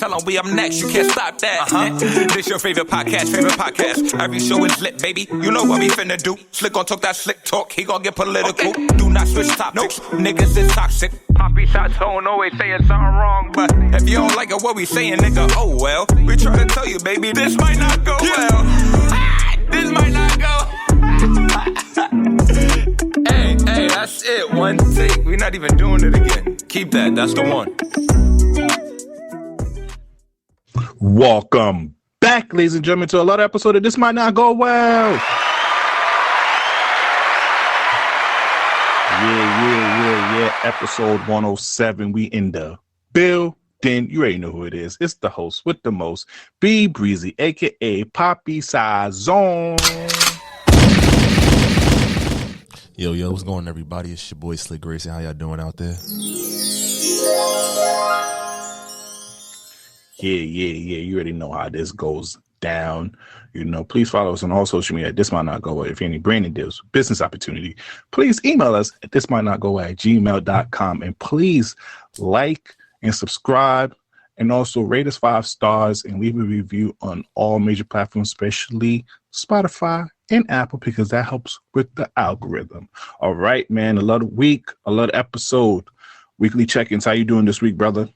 Tell them we up next, you can't stop that. This your favorite podcast. Every show is lit, baby. You know what we finna do. Slick gon' talk that slick talk, he gon' get political. Okay. Do not switch topics, niggas is toxic. Poppy shots don't always saying something wrong, but if you don't like it, what we saying, nigga, oh well. We try to tell you, baby, this might not go well. This might not go. Hey, that's it. One take. We're not even doing it again. Keep that. That's the one. Welcome back, ladies and gentlemen, to another episode of This Might Not Go Well. Yeah. Episode 107. We in the building. You already know who it is. It's the host with the most, B Brezzy, aka Poppy Size Zone. Yo, what's going on, everybody? It's your boy Slick Gracie. How y'all doing out there? Yeah. You already know how this goes down. You know, please follow us on all social media. This might not go away. If you have any branding deals, business opportunity, please email us at thismightnotgoaway@gmail.com. And please like and subscribe, and also rate us 5 stars and leave a review on all major platforms, especially Spotify and Apple, because that helps with the algorithm. All right, man. Another week, another episode. Weekly check-ins. How you doing this week, brother?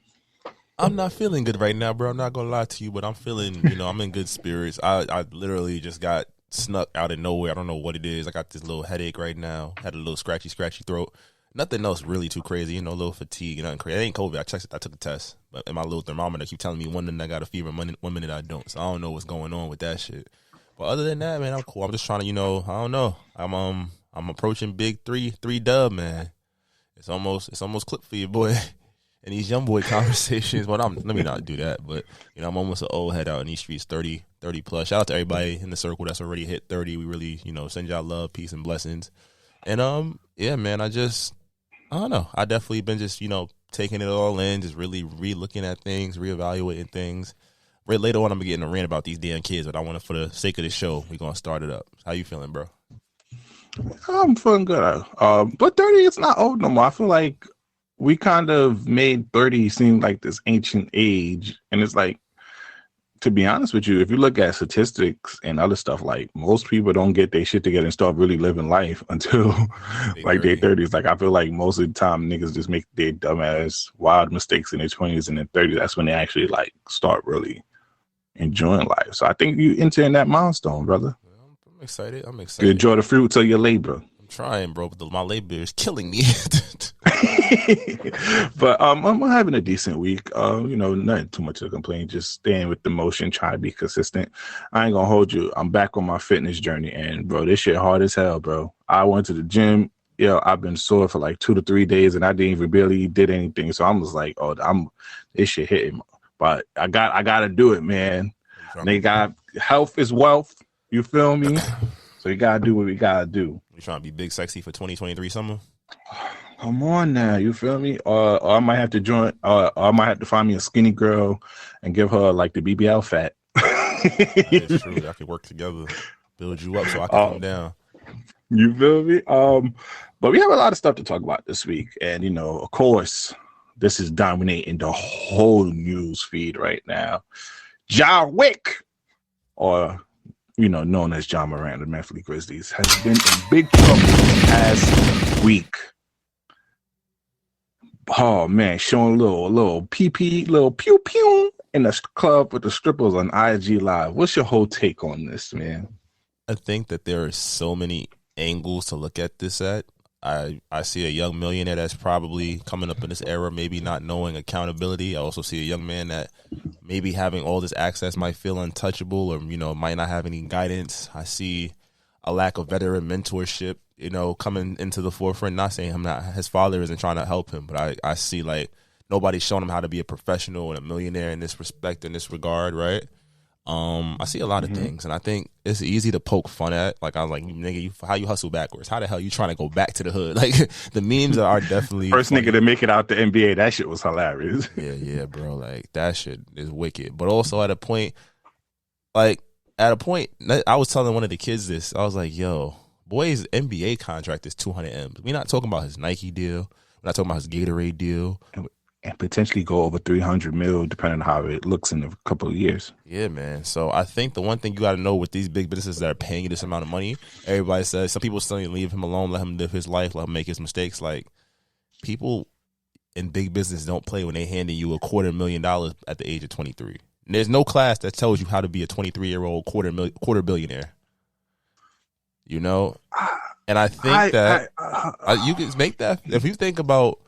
I'm not feeling good right now, bro. I'm not gonna lie to you, but I'm feeling, I'm in good spirits. I literally just got snuck out of nowhere. I don't know what it is. I got this little headache right now. Had a little scratchy throat. Nothing else really too crazy, a little fatigue, nothing crazy. It ain't COVID. I took a test, but in my little thermometer keep telling me one minute I got a fever, one minute I don't. So I don't know what's going on with that shit. But other than that, man, I'm cool. I'm just trying to, I don't know. I'm approaching big three dub, man. It's almost clip for you, boy. In these young boy conversations, but let me not do that. But I'm almost an old head out in these streets, 30 plus. Shout out to everybody in the circle that's already hit 30. We really, send y'all love, peace, and blessings. And yeah, man, I don't know. I definitely been just, taking it all in, just really re-looking at things, reevaluating things. Right later on, I'm getting a rant about these damn kids, but I want to, for the sake of the show, we're going to start it up. How you feeling, bro? I'm feeling good. But 30 is not old no more. I feel like we kind of made 30 seem like this ancient age. And it's like, to be honest with you, if you look at statistics and other stuff, like most people don't get their shit together and start really living life until like their 30s. Like I feel like most of the time niggas just make their dumbass wild mistakes in their 20s and their 30s. That's when they actually like start really enjoying life. So I think you entering that milestone, brother. I'm excited. You enjoy the fruits of your labor. I'm trying, bro, but my labor is killing me. But I'm having a decent week. Nothing too much to complain. Just staying with the motion, trying to be consistent. I ain't gonna hold you. I'm back on my fitness journey, and bro, this shit hard as hell, bro. I went to the gym. I've been sore for like 2 to 3 days, and I didn't even barely did anything. So I was like, this shit hitting. But I gotta do it, man. They got health is wealth. You feel me? So you gotta do what we gotta do. You trying to be big sexy for 2023 summer? Come on now, you feel me? Or I might have to join. Or I might have to find me a skinny girl and give her like the BBL fat. That is true. I could work together, build you up so I can come down. You feel me? But we have a lot of stuff to talk about this week, and of course, this is dominating the whole news feed right now. Ja Wick, or known as Ja Morant of the Memphis Grizzlies, has been in big trouble this past week. Oh man, showing little PP, little pew pew in the club with the strippers on IG Live. What's your whole take on this, man? I think that there are so many angles to look at this at. I see a young millionaire that's probably coming up in this era, maybe not knowing accountability. I also see a young man that maybe having all this access might feel untouchable, or might not have any guidance. I see a lack of veteran mentorship, coming into the forefront. Not saying his father isn't trying to help him, but I see like nobody's showing him how to be a professional and a millionaire in this respect, in this regard, right? I see a lot of things, and I think it's easy to poke fun at. Like I was like, nigga, how you hustle backwards? How the hell you trying to go back to the hood? Like the memes are definitely first funny. Nigga to make it out the NBA. That shit was hilarious. Yeah, bro. Like that shit is wicked. But also at a point, I was telling one of the kids this. I was like, yo, boy's NBA contract is $200 M's. We're not talking about his Nike deal. We're not talking about his Gatorade deal. and potentially go over 300 mil, depending on how it looks in a couple of years. Yeah, man. So I think the one thing you got to know with these big businesses that are paying you this amount of money, everybody says, some people still leave him alone, let him live his life, let him make his mistakes. Like, people in big business don't play when they handing you $250,000 at the age of 23. And there's no class that tells you how to be a 23-year-old quarter billionaire. You know? And I think you can make that, if you think about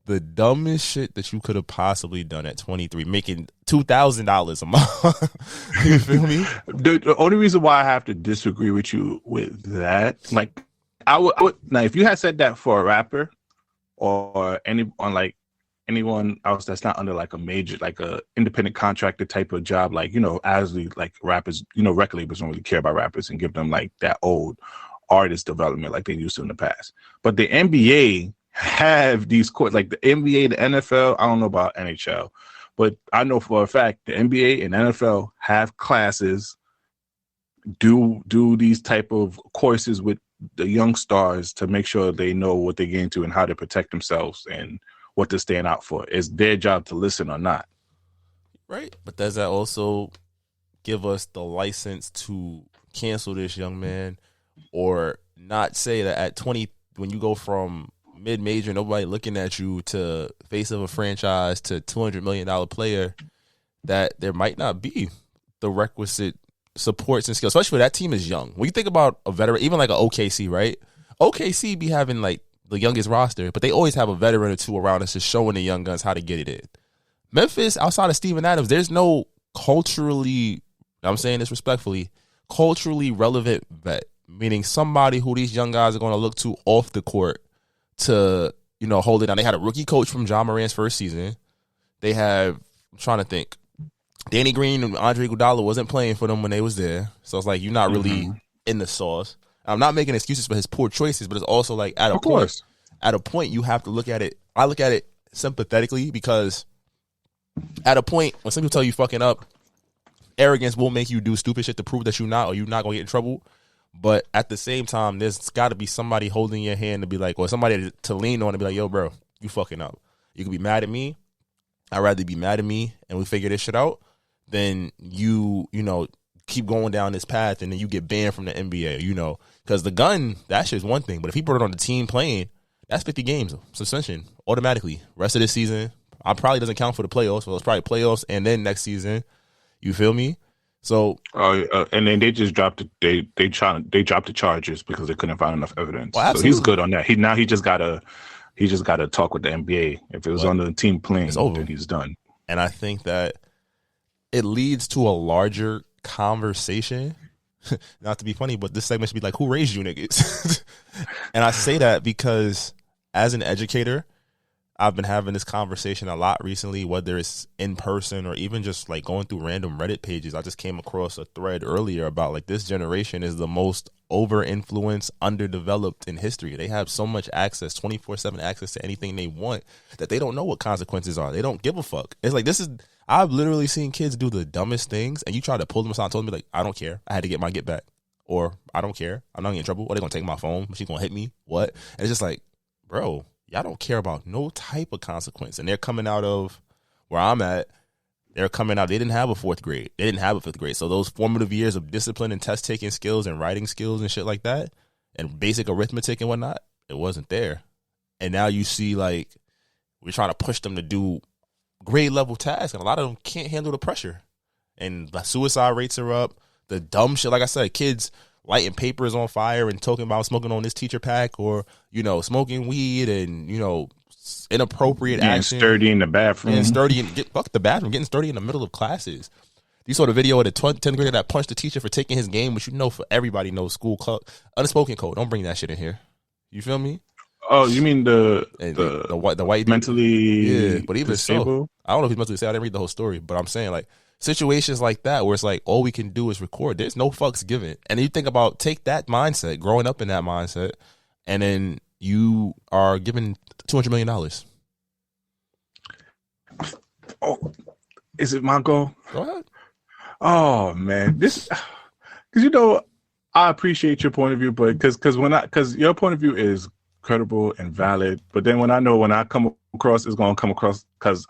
the dumbest shit that you could have possibly done at 23, making $2,000 a month. You feel me? The only reason why I have to disagree with you with that, like, I would now, if you had said that for a rapper or anyone else that's not under like a major, like a independent contractor type of job, like, you know, as the like rappers, you know, record labels don't really care about rappers and give them like that old artist development like they used to in the past. But the NBA have these courts, like the NBA, the NFL. I don't know about NHL, but I know for a fact the NBA and NFL have classes, do these type of courses with the young stars to make sure they know what they get into and how to protect themselves and what to stand out for. It's their job to listen or not. Right. But does that also give us the license to cancel this young man or not say that at 20, when you go from mid-major, nobody looking at you, to face of a franchise, to $200 million player, that there might not be the requisite supports and skills, especially when that team is young. When you think about a veteran, even like an OKC, right? OKC be having like the youngest roster, but they always have a veteran or two around us just showing the young guns how to get it in. Memphis, outside of Steven Adams, there's no culturally, I'm saying this respectfully, culturally relevant vet, meaning somebody who these young guys are going to look to off the court to, you know, hold it down. They had a rookie coach from Ja Morant's first season. They have, I'm trying to think, Danny Green and Andre Iguodala wasn't playing for them when they was there. So it's like, you're not really in the sauce. I'm not making excuses for his poor choices, but it's also like at a point you have to look at it. I look at it sympathetically, because at a point when some people tell you fucking up, arrogance will make you do stupid shit to prove that you're not, or you're not going to get in trouble. But at the same time, there's got to be somebody holding your hand to be like, or somebody to lean on and be like, yo, bro, you fucking up. You can be mad at me. I'd rather be mad at me and we figure this shit out than you know, keep going down this path and then you get banned from the NBA, you know. Because the gun, that shit's one thing. But if he put it on the team playing, that's 50 games of suspension automatically. Rest of this season, I probably doesn't count for the playoffs. So it's probably playoffs and then next season. You feel me? So, and then they just dropped it. They dropped the charges because they couldn't find enough evidence. Well, so he's good on that. He just gotta talk with the NBA. If it was on the team playing, then he's done. And I think that it leads to a larger conversation. Not to be funny, but this segment should be like, who raised you niggas? And I say that because as an educator, I've been having this conversation a lot recently, whether it's in person or even just like going through random Reddit pages. I just came across a thread earlier about like this generation is the most over-influenced, underdeveloped in history. They have so much access, 24/7 access to anything they want, that they don't know what consequences are. They don't give a fuck. It's like, I've literally seen kids do the dumbest things, and you try to pull them aside and tell them, like, I don't care. I had to get my get back. Or, I don't care. I'm not getting in trouble. Or they're going to take my phone. She's going to hit me. What? And it's just like, bro, y'all don't care about no type of consequence. And they're coming out of where I'm at. They're coming out. They didn't have a fourth grade. They didn't have a fifth grade. So those formative years of discipline and test taking skills and writing skills and shit like that, and basic arithmetic and whatnot, it wasn't there. And now you see, like, we're trying to push them to do grade level tasks, and a lot of them can't handle the pressure. And the suicide rates are up. The dumb shit, like I said, kids lighting papers on fire and talking about smoking on this teacher pack, or, you know, smoking weed and, you know, inappropriate action. Sturdy in the bathroom. And sturdy and fuck the bathroom, getting sturdy in the middle of classes. You saw the video of the 10th grader that punched the teacher for taking his game, which, you know, for everybody knows school club, unspoken code. Don't bring that shit in here. You feel me? Oh, you mean the white mentally, yeah, but even disabled? So, I don't know if he's mentally disabled. I didn't read the whole story, but I'm saying, like, situations like that where it's like all we can do is record. There's no fucks given. And you think about, take that mindset, growing up in that mindset, and then you are given $200 million. Oh, is it my goal? Go ahead. Oh man, because you know, I appreciate your point of view, but because your point of view is credible and valid, but then when I come across is going to come across because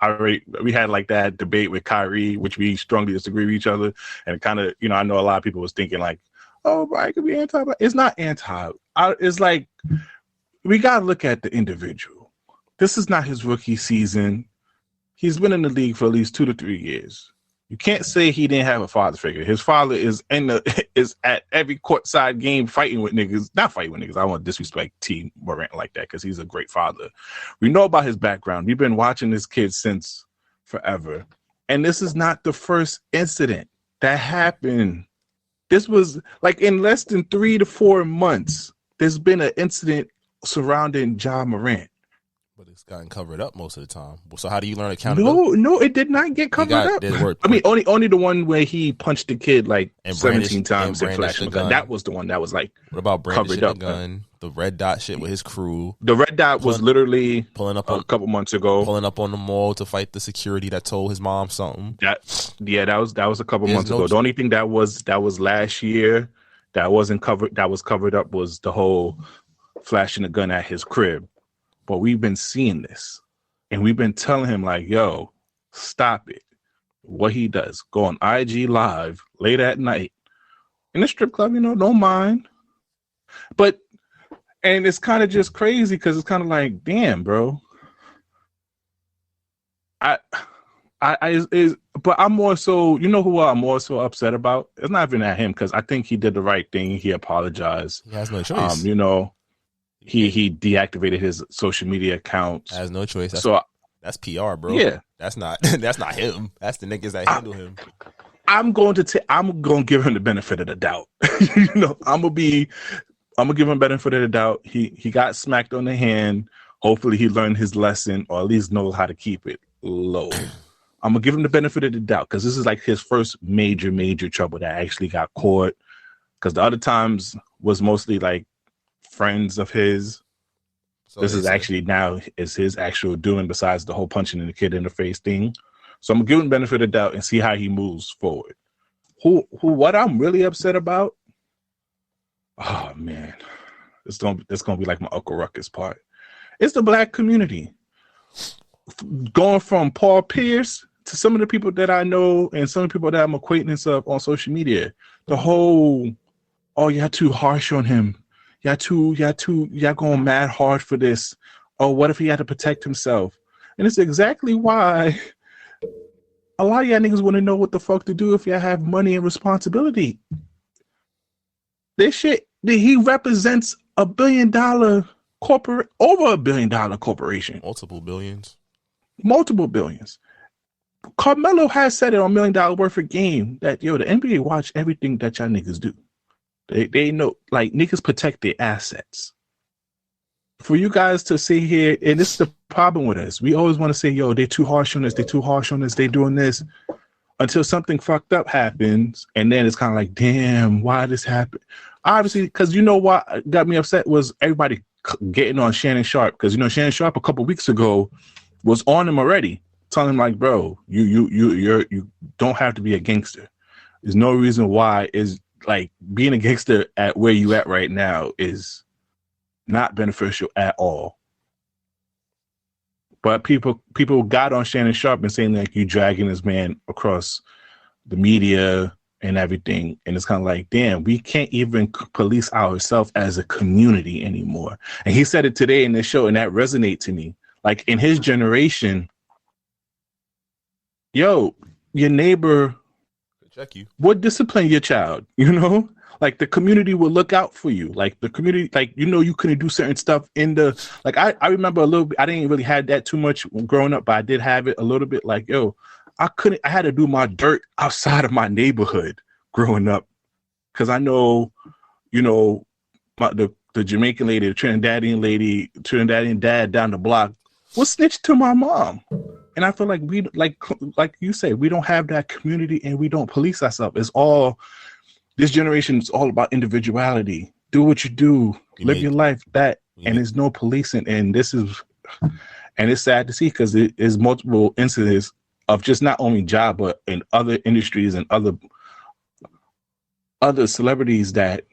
we had like that debate with Kyrie, which we strongly disagree with each other, and kind of, I know a lot of people was thinking like, oh, Brian could be anti. It's not anti. It's like we got to look at the individual. This is not his rookie season. He's been in the league for at least 2 to 3 years. You can't say he didn't have a father figure. His father is at every courtside game fighting with niggas. Not fighting with niggas. I don't want to disrespect Ja Morant like that because he's a great father. We know about his background. We've been watching this kid since forever. And this is not the first incident that happened. This was like in less than 3 to 4 months, there's been an incident surrounding Ja Morant. But it's gotten covered up most of the time. So how do you learn accountability? No, it did not get covered up. I mean, only the one where he punched the kid like 17 times and flashed the gun. That was the one that was like what about brandishing the gun? The red dot shit with his crew. The red dot was literally pulling up a couple months ago. Pulling up on the mall to fight the security that told his mom something. That was a couple months ago. The only thing that was last year that wasn't covered, that was covered up, was the whole flashing the gun at his crib. But we've been seeing this, and we've been telling him like, yo, stop it. What he does, go on IG Live late at night in the strip club, don't mind. But, and it's kind of just crazy because it's kind of like, damn, bro. But I'm more so, who I'm more so upset about? It's not even at him because I think he did the right thing. He apologized. He has no choice. He deactivated his social media accounts. Has no choice. That's PR, bro. Yeah, that's not him. That's the niggas that handle him. I'm going to give him the benefit of the doubt. I'm gonna give him benefit of the doubt. He got smacked on the hand. Hopefully, he learned his lesson, or at least knows how to keep it low. I'm gonna give him the benefit of the doubt because this is like his first major trouble that actually got caught. Because the other times was mostly like friends of his. So this is actually now is his actual doing, besides the whole punching the kid in the face thing. So I'm gonna give him the benefit of the doubt and see how he moves forward. What I'm really upset about? Oh man, it's gonna be like my Uncle Ruckus part. It's the black community going from Paul Pierce to some of the people that I know and some of the people that I'm acquaintance of on social media. The whole, oh, you're too harsh on him. Y'all going mad hard for this. Oh, what if he had to protect himself? And it's exactly why a lot of y'all niggas want to know what the fuck to do if y'all have money and responsibility. This shit, he represents over $1 billion corporation. Multiple billions. Carmelo has said it on $1 million worth of game that, the NBA watch everything that y'all niggas do. They know, like, niggas protect their assets. For you guys to sit here, and this is the problem with us. We always want to say, yo, they're too harsh on this, they doing this, until something fucked up happens, and then it's kind of like, damn, why this happened? Obviously, because what got me upset was everybody getting on Shannon Sharp, because Shannon Sharp a couple weeks ago was on him already, telling him like, bro, you don't have to be a gangster. There's no reason why is like being a gangster at where you at right now is not beneficial at all. But people got on Shannon Sharp and saying like you dragging this man across the media and everything, and it's kind of like, damn, we can't even police ourselves as a community anymore. And he said it today in this show, and that resonates to me. Like in his generation, your neighbor check you would discipline your child, like the community will look out for you. Like the community, like, you couldn't do certain stuff in the, like, I remember a little bit, I didn't really have that too much growing up, but I did have it a little bit. Like, I had to do my dirt outside of my neighborhood growing up. Cause I know, the Jamaican lady, the Trinidadian dad down the block was snitched to my mom. And I feel like we, like you say, we don't have that community and we don't police ourselves. It's all, this generation is all about individuality. Do what you do, live your life, and there's no policing. And it's sad to see because it is multiple incidents of just not only job, but in other industries and other celebrities that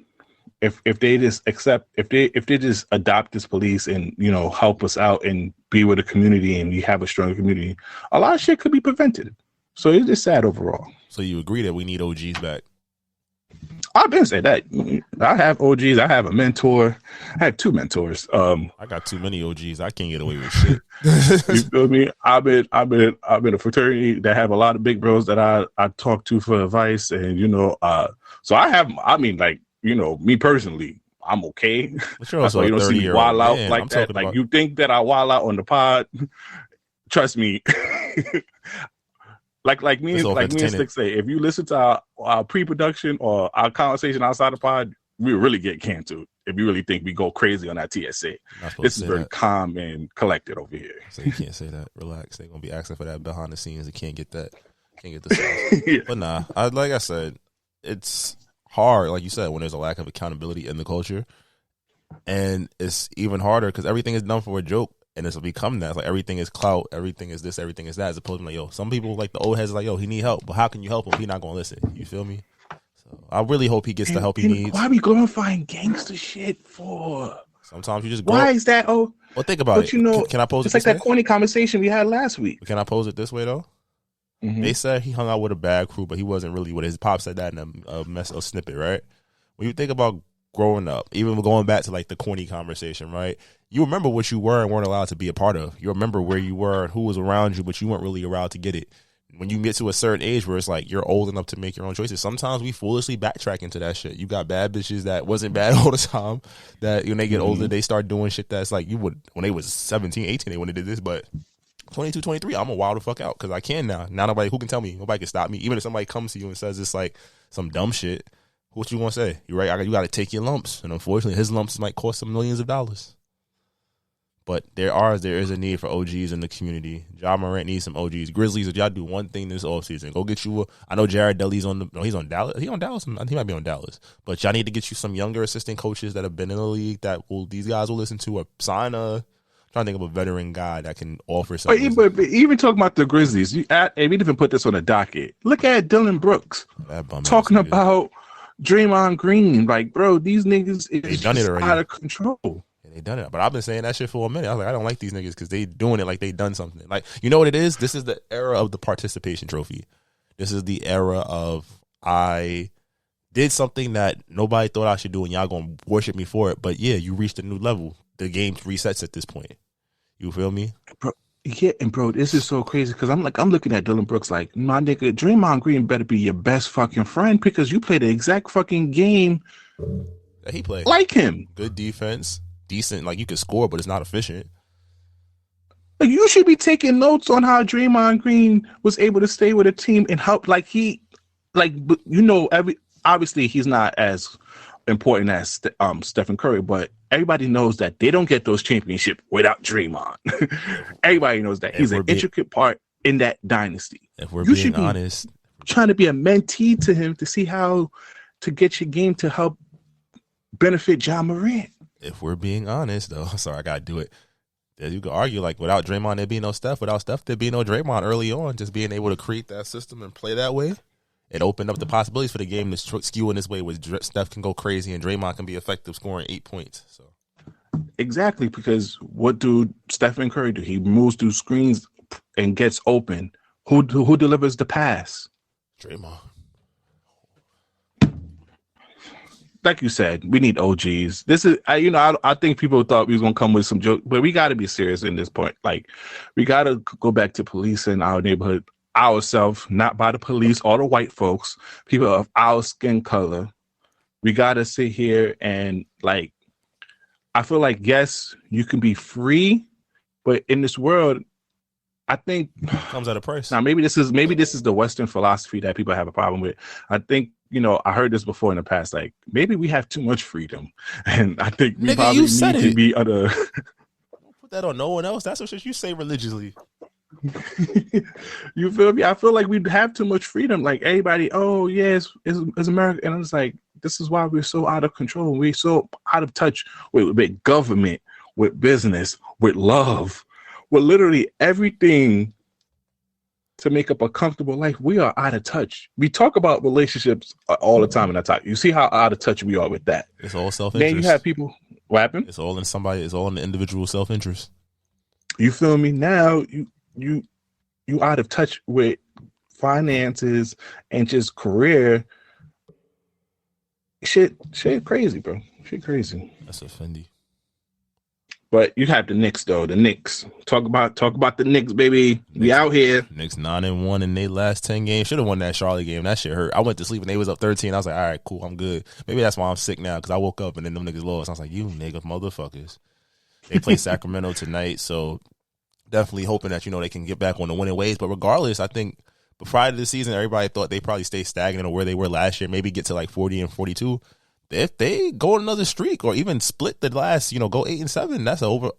if they just just adopt this police and, help us out and be with a community and you have a stronger community, a lot of shit could be prevented. So it's just sad overall. So you agree that we need OGs back? I've been saying that. I have OGs. I have a mentor. I have 2 mentors. I got too many OGs. I can't get away with shit. You feel me? I've been a fraternity that have a lot of big bros that I talk to for advice, and so I have. I mean, like, me personally, I'm okay. But you're also you don't see me wild out like that. Like about... you think that I wild out on the pod? Trust me. Like me and Slick say, if you listen to our pre-production or our conversation outside the pod, we really get canceled if you really think we go crazy on that TSA. This is very calm and collected over here. So you can't say that. Relax. They're gonna be asking for that behind the scenes. They can't get that. Can't get the sauce. Yeah. But nah, like I said, it's hard, like you said, when there's a lack of accountability in the culture. And it's even harder because everything is done for a joke. And it's become that. It's like everything is clout, everything is this, everything is that. As opposed to like, some people, like the old heads, like, he need help. But how can you help him? He not gonna listen. You feel me? So I really hope he gets the help he needs. Why are we glorifying gangster shit for? Sometimes you just why is that? Oh, well, think about it. Can I pose it? It's like that corny conversation we had last week. Can I pose it this way though? Mm-hmm. They said he hung out with a bad crew, but he wasn't really with his pop said that in a snippet, right? When you think about growing up, even going back to like the corny conversation, right? You remember what you were and weren't allowed to be a part of. You remember where you were and who was around you, but you weren't really allowed to get it. When you get to a certain age where it's like you're old enough to make your own choices, sometimes we foolishly backtrack into that shit. You got bad bitches that wasn't bad all the time, that when they get older, they start doing shit that's like you would when they was 17, 18, they wouldn't have did this, but 22, 23, I'm a wild the fuck out because I can now. Now nobody who can tell me, nobody can stop me. Even if somebody comes to you and says it's like some dumb shit, what you gonna say? You're right. You got to take your lumps, and unfortunately, his lumps might cost some millions of dollars. But there is a need for OGs in the community. Ja Morant needs some OGs. Grizzlies, if y'all do one thing this offseason, go get you I know Jared Dudley's he's on Dallas. He on Dallas? I think he might be on Dallas. But y'all need to get you some younger assistant coaches that have been in the league that these guys will listen to, or sign trying to think of a veteran guy that can offer something. But even talking about the Grizzlies, we even put this on the docket. Look at Dylan Brooks talking about Draymond Green. Like, bro, these niggas is just out of control. They done it, but I've been saying that shit for a minute. I was like, I don't like these niggas because they doing it like they done something. Like, you know what it is? This is the era of the participation trophy. This is the era of I did something that nobody thought I should do, and y'all gonna worship me for it. But yeah, you reached a new level. The game resets at this point. You feel me? Bro, yeah, and bro, this is so crazy because I'm looking at Dylan Brooks like, my nigga, Draymond Green better be your best fucking friend because you play the exact fucking game that he played. Like him. Good defense. Decent, like you could score, but it's not efficient. Like, you should be taking notes on how Draymond Green was able to stay with a team and help. Obviously he's not as important as Stephen Curry, but everybody knows that they don't get those championships without Draymond. Everybody knows that he's an intricate part in that dynasty. If we're being honest, trying to be a mentee to him to see how to get your game to help benefit Ja Morant. If we're being honest, though, sorry, I gotta do it. You could argue like without Draymond, there'd be no Steph. Without Steph, there'd be no Draymond early on. Just being able to create that system and play that way, it opened up the possibilities for the game to skew in this way, where Steph can go crazy and Draymond can be effective, scoring 8 points. So exactly, because what do Stephen Curry do? He moves through screens and gets open. Who delivers the pass? Draymond. Like you said, we need OGs. This is, I think people thought we was gonna come with some joke, but we got to be serious in this point. Like, we got to go back to policing our neighborhood ourselves, not by the police or the white folks, people of our skin color. We got to sit here and like, I feel like, yes, you can be free, but in this world, I think it comes at a price. Now, maybe this is the Western philosophy that people have a problem with. I think, I heard this before in the past. Like, maybe we have too much freedom, and I think we probably need to be other. Put that on no one else. That's what shit you say religiously. You feel me? I feel like we have too much freedom. Like, everybody, oh yes, it's America, and it's like, this is why we're so out of control. We're so out of touch with government, with business, with love. With literally everything to make up a comfortable life. We are out of touch. We talk about relationships all the time in that talk. You see how out of touch we are with that. It's all self-interest. Then you have people, what happened? It's all in the individual self-interest. You feel me? Now you out of touch with finances and just career. Shit crazy, bro. Shit crazy. That's a Fendi. But you have the Knicks though. The Knicks. Talk about the Knicks, baby. We out here. Knicks 9-1 in their last 10 games. Should have won that Charlotte game. That shit hurt. I went to sleep and they was up 13. I was like, all right, cool, I'm good. Maybe that's why I'm sick now, because I woke up and then them niggas lost. I was like, you nigga motherfuckers. They play Sacramento tonight, so definitely hoping that, they can get back on the winning ways. But regardless, I think prior to the season, everybody thought they probably stay stagnant or where they were last year, maybe get to like 40 and 42. If they go on another streak or even split the last, go 8-7, that's over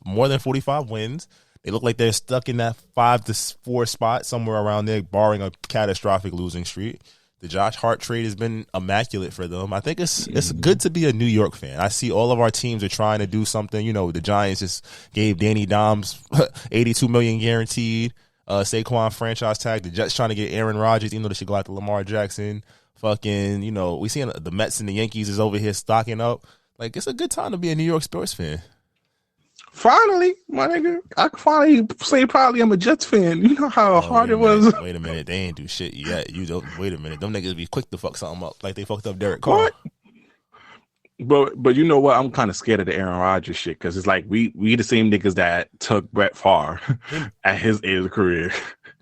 more than 45 wins. They look like they're stuck in that 5-4 spot somewhere around there, barring a catastrophic losing streak. The Josh Hart trade has been immaculate for them. I think it's good to be a New York fan. I see all of our teams are trying to do something. The Giants just gave Danny Dimes $82 million guaranteed. Saquon franchise tag. The Jets trying to get Aaron Rodgers, even though they should go after Lamar Jackson. Fucking, we see the Mets and the Yankees is over here stocking up. Like, it's a good time to be a New York sports fan. Finally, my nigga, I can finally say probably I'm a Jets fan. You know how hard it was. Wait a minute, they ain't do shit yet. Wait a minute, them niggas be quick to fuck something up, like they fucked up Derek Carr. But you know what? I'm kind of scared of the Aaron Rodgers shit, because it's like we the same niggas that took Brett Favre at his age of career.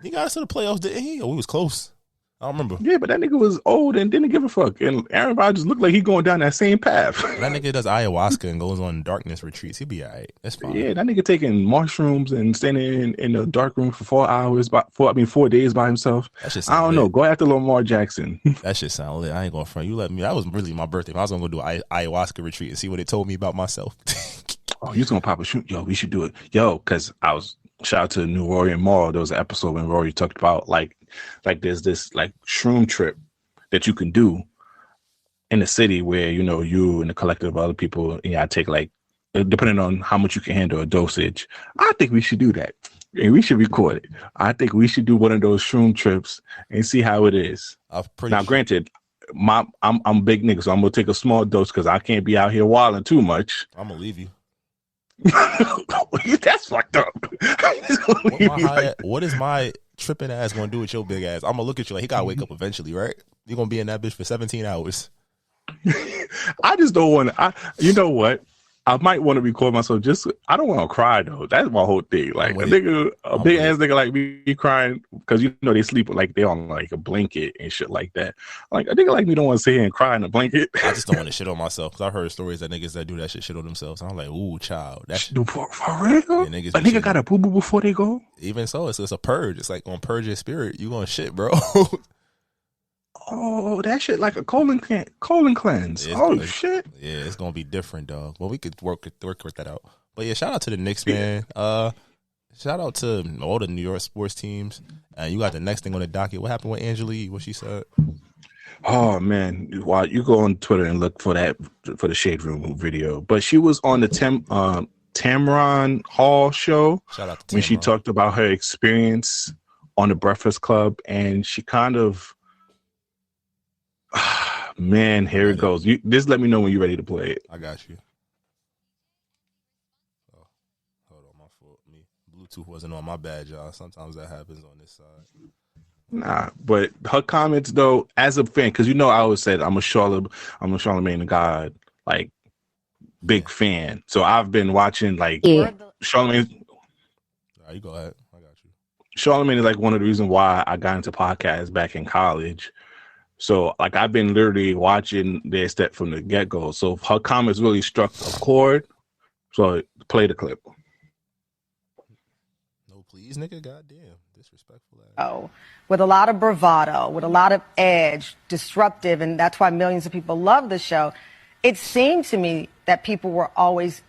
He got us to the playoffs, didn't he? Oh, we was close. I don't remember. Yeah, but that nigga was old and didn't give a fuck. And Aaron Rodgers looked like he going down that same path. That nigga does ayahuasca and goes on darkness retreats. He'll be all right. That's fine. Yeah, that nigga taking mushrooms and standing in the dark room for 4 days by himself. I don't know. Go after Lamar Jackson. That shit sound lit. I ain't going to front. You let me. That was really my birthday. I was going to go do an ayahuasca retreat and see what it told me about myself. Oh, you was going to pop a shoot? Yo, we should do it. Yo, because shout out to New Orleans Mall. There was an episode when Rory talked about like there's this like shroom trip that you can do in the city where you and a collective of other people, I take like, depending on how much you can handle a dosage. I think we should do that, and we should record it. I think we should do one of those shroom trips and see how it is. Granted, I'm a big nigga, so I'm gonna take a small dose because I can't be out here wilding too much. I'm gonna leave you. That's fucked up. What is my tripping ass gonna do with your big ass? I'm gonna look at you like he gotta wake up eventually, right? You're gonna be in that bitch for 17 hours. I just don't want to. You know what? I might want to record myself. I don't want to cry though. That's my whole thing. Like a big ass nigga like me crying because they sleep like they on like a blanket and shit like that. Like a nigga like me don't want to sit here and cry in a blanket. I just don't want to shit on myself because I've heard stories that niggas that do that shit on themselves. I'm like, ooh, child. That shit. For real? Yeah, a nigga got a boo boo before they go. Even so, it's a purge. It's like on purge your spirit. You gonna shit, bro. Oh, that shit like a colon cleanse. Shit. Yeah, it's gonna be different, dog. Well, we could work that out. But yeah, shout out to the Knicks, man. Shout out to all the New York sports teams. And you got the next thing on the docket. What happened with Angela? What she said? Oh man, well, you go on Twitter and look for the Shade Room video. But she was on the Tamron Hall show. Shout out to when Tamron. She talked about her experience on the Breakfast Club, and she kind of. Man, here it goes. Just let me know when you're ready to play it. I got you. Oh, hold on, my fault. Bluetooth wasn't on. My bad, y'all. Sometimes that happens on this side. Nah, but her comments though, as a fan, because I always said I'm a Charlamagne the God like big fan. So I've been watching like Charlamagne. All right, you go ahead. I got you. Charlamagne is like one of the reasons why I got into podcasts back in college. So, like, I've been literally watching their step from the get-go. So, her comments really struck a chord. So, play the clip. No, please, nigga. Goddamn. Disrespectful. Oh, with a lot of bravado, with a lot of edge, disruptive, and that's why millions of people love the show. It seemed to me that people were always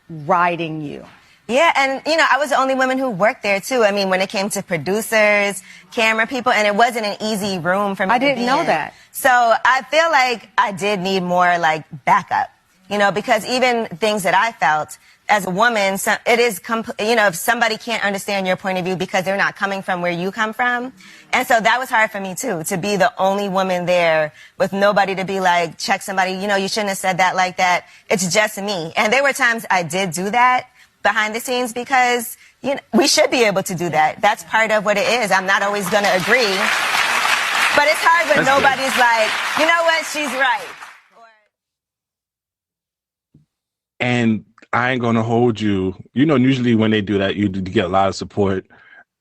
riding you. Yeah, and, I was the only woman who worked there, too. I mean, when it came to producers, camera people, and it wasn't an easy room for me I didn't know that. So I feel like I did need more, like, backup, because even things that I felt as a woman, it is, if somebody can't understand your point of view because they're not coming from where you come from. And so that was hard for me, too, to be the only woman there with nobody to be like, check somebody, you shouldn't have said that like that. It's just me. And there were times I did do that. behind the scenes because we should be able to do that. That's part of what it is. I'm not always going to agree, but it's hard when nobody's like, you know what, she's right. And I ain't gonna hold you. Usually when they do that, you get a lot of support.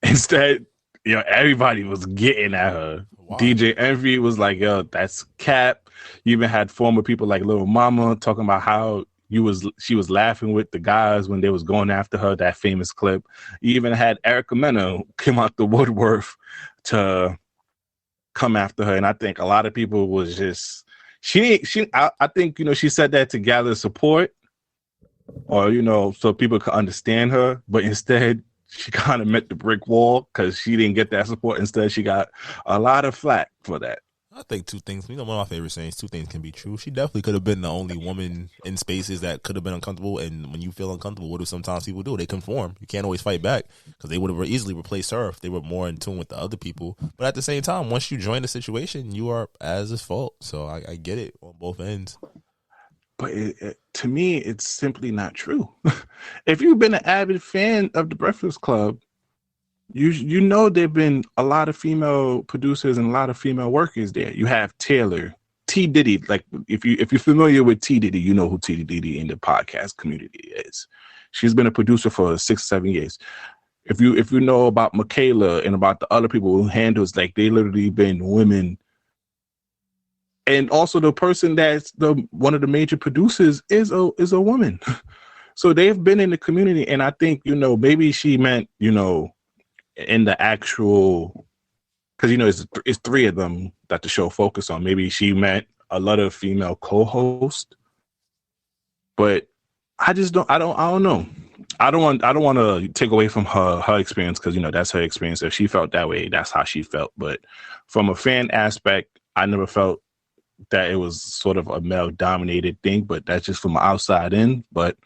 Instead, everybody was getting at her. Wow. DJ Envy was like, yo, that's cap. You even had former people like Lil Mama talking about how she was laughing with the guys when they was going after her, that famous clip. You even had Erica Mena come out the woodwork to come after her. And I think a lot of people was just, I think, she said that to gather support or, so people could understand her. But instead, she kind of met the brick wall because she didn't get that support. Instead, she got a lot of flack for that. I think two things. One of my favorite sayings, two things can be true. She definitely could have been the only woman in spaces that could have been uncomfortable. And when you feel uncomfortable, what do sometimes people do? They conform. You can't always fight back because they would have easily replaced her if they were more in tune with the other people. But at the same time, once you join the situation, you are as at fault. So I get it on both ends. But to me, it's simply not true. If you've been an avid fan of The Breakfast Club, you know there've been a lot of female producers and a lot of female workers there. You have Taylor, T Diddy. Like if you're familiar with T Diddy, you know who T Diddy in the podcast community is. She's been a producer for 6 or 7 years. If you know about Michaela and about the other people who handles, like they literally been women. And also the person that's one of the major producers is a woman. So they've been in the community, and I think maybe she meant in the actual, because it's 3 of them that the show focused on. Maybe she meant a lot of female co-hosts, but I don't know. I don't want to take away from her experience because that's her experience. If she felt that way, that's how she felt. But from a fan aspect, I never felt that it was sort of a male dominated thing. But that's just from outside in. But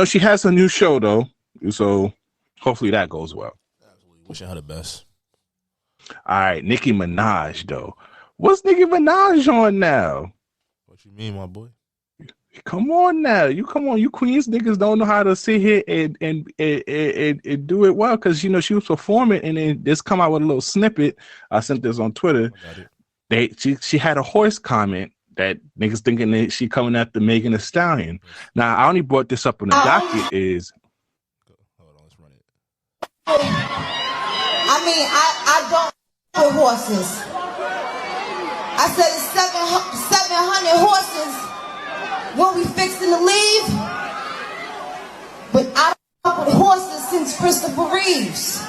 she has a new show though, so hopefully that goes well. Wishing her the best. All right, Nicki Minaj though. What's Nicki Minaj on now? What you mean, my boy? Come on now. You Queens niggas don't know how to sit here and do it well because she was performing and then this come out with a little snippet. I sent this on Twitter. She had a horse comment that niggas thinking that she coming after Megan Thee Stallion. Now I only brought this up on the docket is. Hold on, let's run it. I don't with horses. I said it's 700 horses when we fixing to leave. But I don't fuck with horses since Christopher Reeves.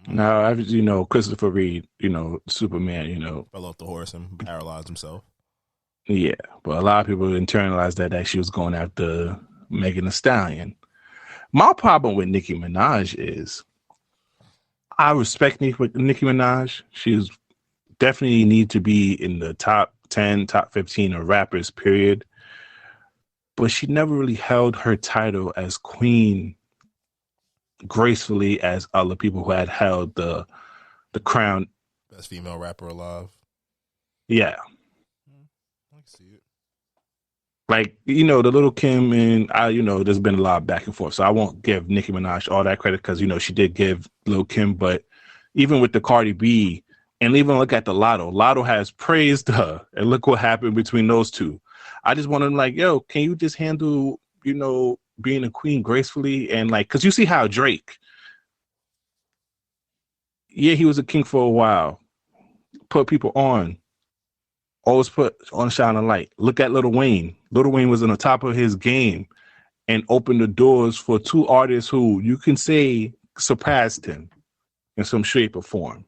Now, Christopher Reeve, Superman, fell off the horse and paralyzed himself. Yeah, but a lot of people internalized that she was going after Megan Thee Stallion. My problem with Nicki Minaj is I respect Nicki Minaj. She's definitely need to be in the top 10, top 15 of rappers, period. But she never really held her title as queen gracefully as other people who had held the crown. Best female rapper alive. Yeah. I can see it. Like, the Little Kim and there's been a lot of back and forth. So I won't give Nicki Minaj all that credit because, she did give Lil Kim. But even with the Cardi B, and even look at the Lotto. Lotto has praised her. And look what happened between those two. I just want to yo, can you just handle, being a queen gracefully? And because you see how Drake, yeah, he was a king for a while. Put people on. Always put on shine a light. Look at Lil Wayne. Lil Wayne was on the top of his game and opened the doors for 2 artists who you can say surpassed him in some shape or form.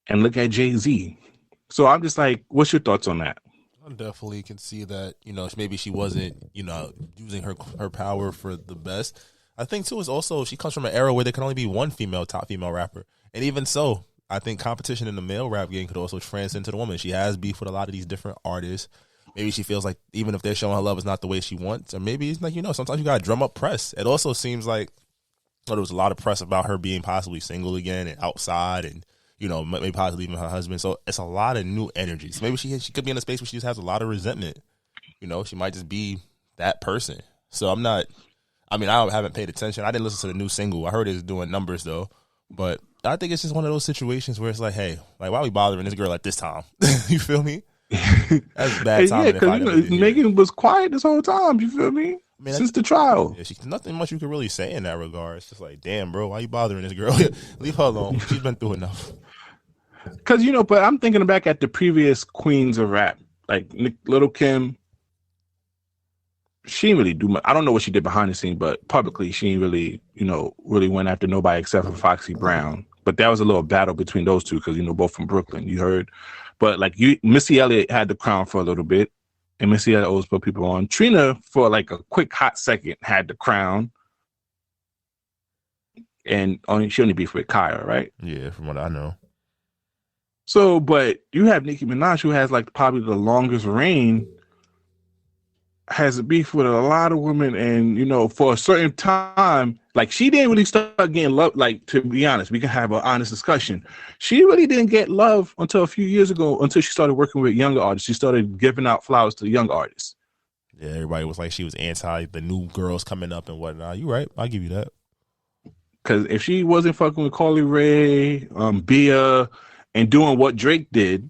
And look at Jay-Z. So I'm just what's your thoughts on that? I definitely can see that, maybe she wasn't, using her power for the best. I think, too, is also she comes from an era where there can only be one top female rapper. And even so, I think competition in the male rap game could also transcend to the woman. She has beef with a lot of these different artists. Maybe she feels like even if they're showing her love, it's not the way she wants. Or maybe it's sometimes you got to drum up press. It also seems like there was a lot of press about her being possibly single again and outside and, maybe possibly leaving her husband. So it's a lot of new energies. Maybe she could be in a space where she just has a lot of resentment. You know, she might just be that person. So I'm not. I mean, I haven't paid attention. I didn't listen to the new single. I heard it's doing numbers though, but I think it's just one of those situations where it's like, hey, like why are we bothering this girl at this time? You feel me? That's bad timing. Yeah, because Megan was quiet this whole time. You feel me? I mean, since the trial. Yeah, nothing much you could really say in that regard. It's just like, damn, bro, why you bothering this girl? Leave her alone. She's been through enough. Because, but I'm thinking back at the previous queens of rap, like Little Kim. She didn't really do much. I don't know what she did behind the scene, but publicly she didn't really, really went after nobody except for Foxy Brown. But that was a little battle between those two because, both from Brooklyn, you heard. But like Missy Elliott had the crown for a little bit, and Missy Elliott always put people on. Trina, for like a quick hot second, had the crown. And she only beefed with Kaya, right? Yeah, from what I know. So, but you have Nicki Minaj, who has like probably the longest reign, has a beef with a lot of women, and for a certain time, like she didn't really start getting love. Like, to be honest, we can have an honest discussion. She really didn't get love until a few years ago, until she started working with younger artists. She started giving out flowers to young artists. Yeah, everybody was like she was anti the new girls coming up and whatnot. You right, I'll give you that. Because if she wasn't fucking with Carly Rae, Bia, and doing what Drake did,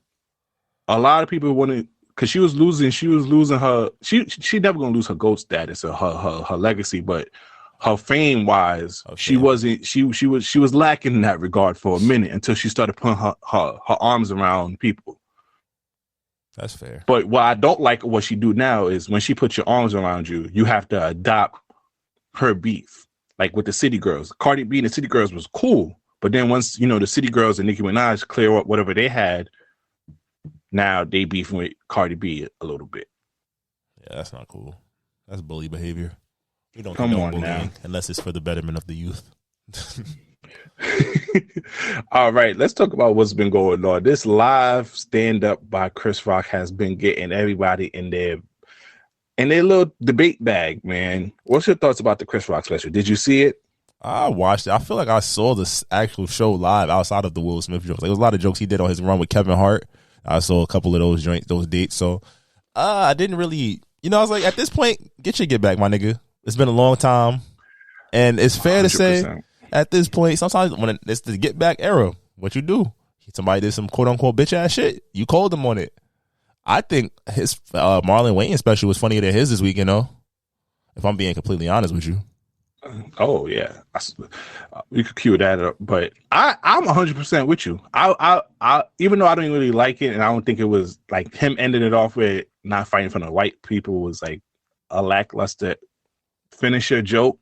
a lot of people wanted. Because she was losing her. She never gonna lose her GOAT status or her legacy, but her fame wise, okay. She wasn't. She was lacking in that regard for a minute until she started putting her arms around people. That's fair. But what I don't like what she do now is when she puts your arms around you, you have to adopt her beef. Like with the City Girls, Cardi B and the City Girls was cool, but then once the City Girls and Nicki Minaj clear up whatever they had. Now they beefing with Cardi B a little bit. Yeah, that's not cool. That's bully behavior. We don't come on bullying now, unless it's for the betterment of the youth. All right, let's talk about what's been going on. This live stand up by Chris Rock has been getting everybody in their little debate bag. Man, what's your thoughts about the Chris Rock special? Did you see it? I watched it. I feel like I saw this actual show live outside of the Will Smith jokes. Like, there was a lot of jokes he did on his run with Kevin Hart. I saw a couple of those dates. So I didn't really, I was like, at this point, get back, my nigga. It's been a long time. And it's fair 100%. To say, at this point, sometimes when it's the get back era, what you do? Somebody did some quote unquote bitch ass shit. You called them on it. I think his Marlon Wayans special was funnier than his this week, if I'm being completely honest with you. Oh yeah, we could cue that up, but I'm 100% with you. I even though I don't really like it, and I don't think it was like him ending it off with not fighting for the white people was like a lackluster finisher joke.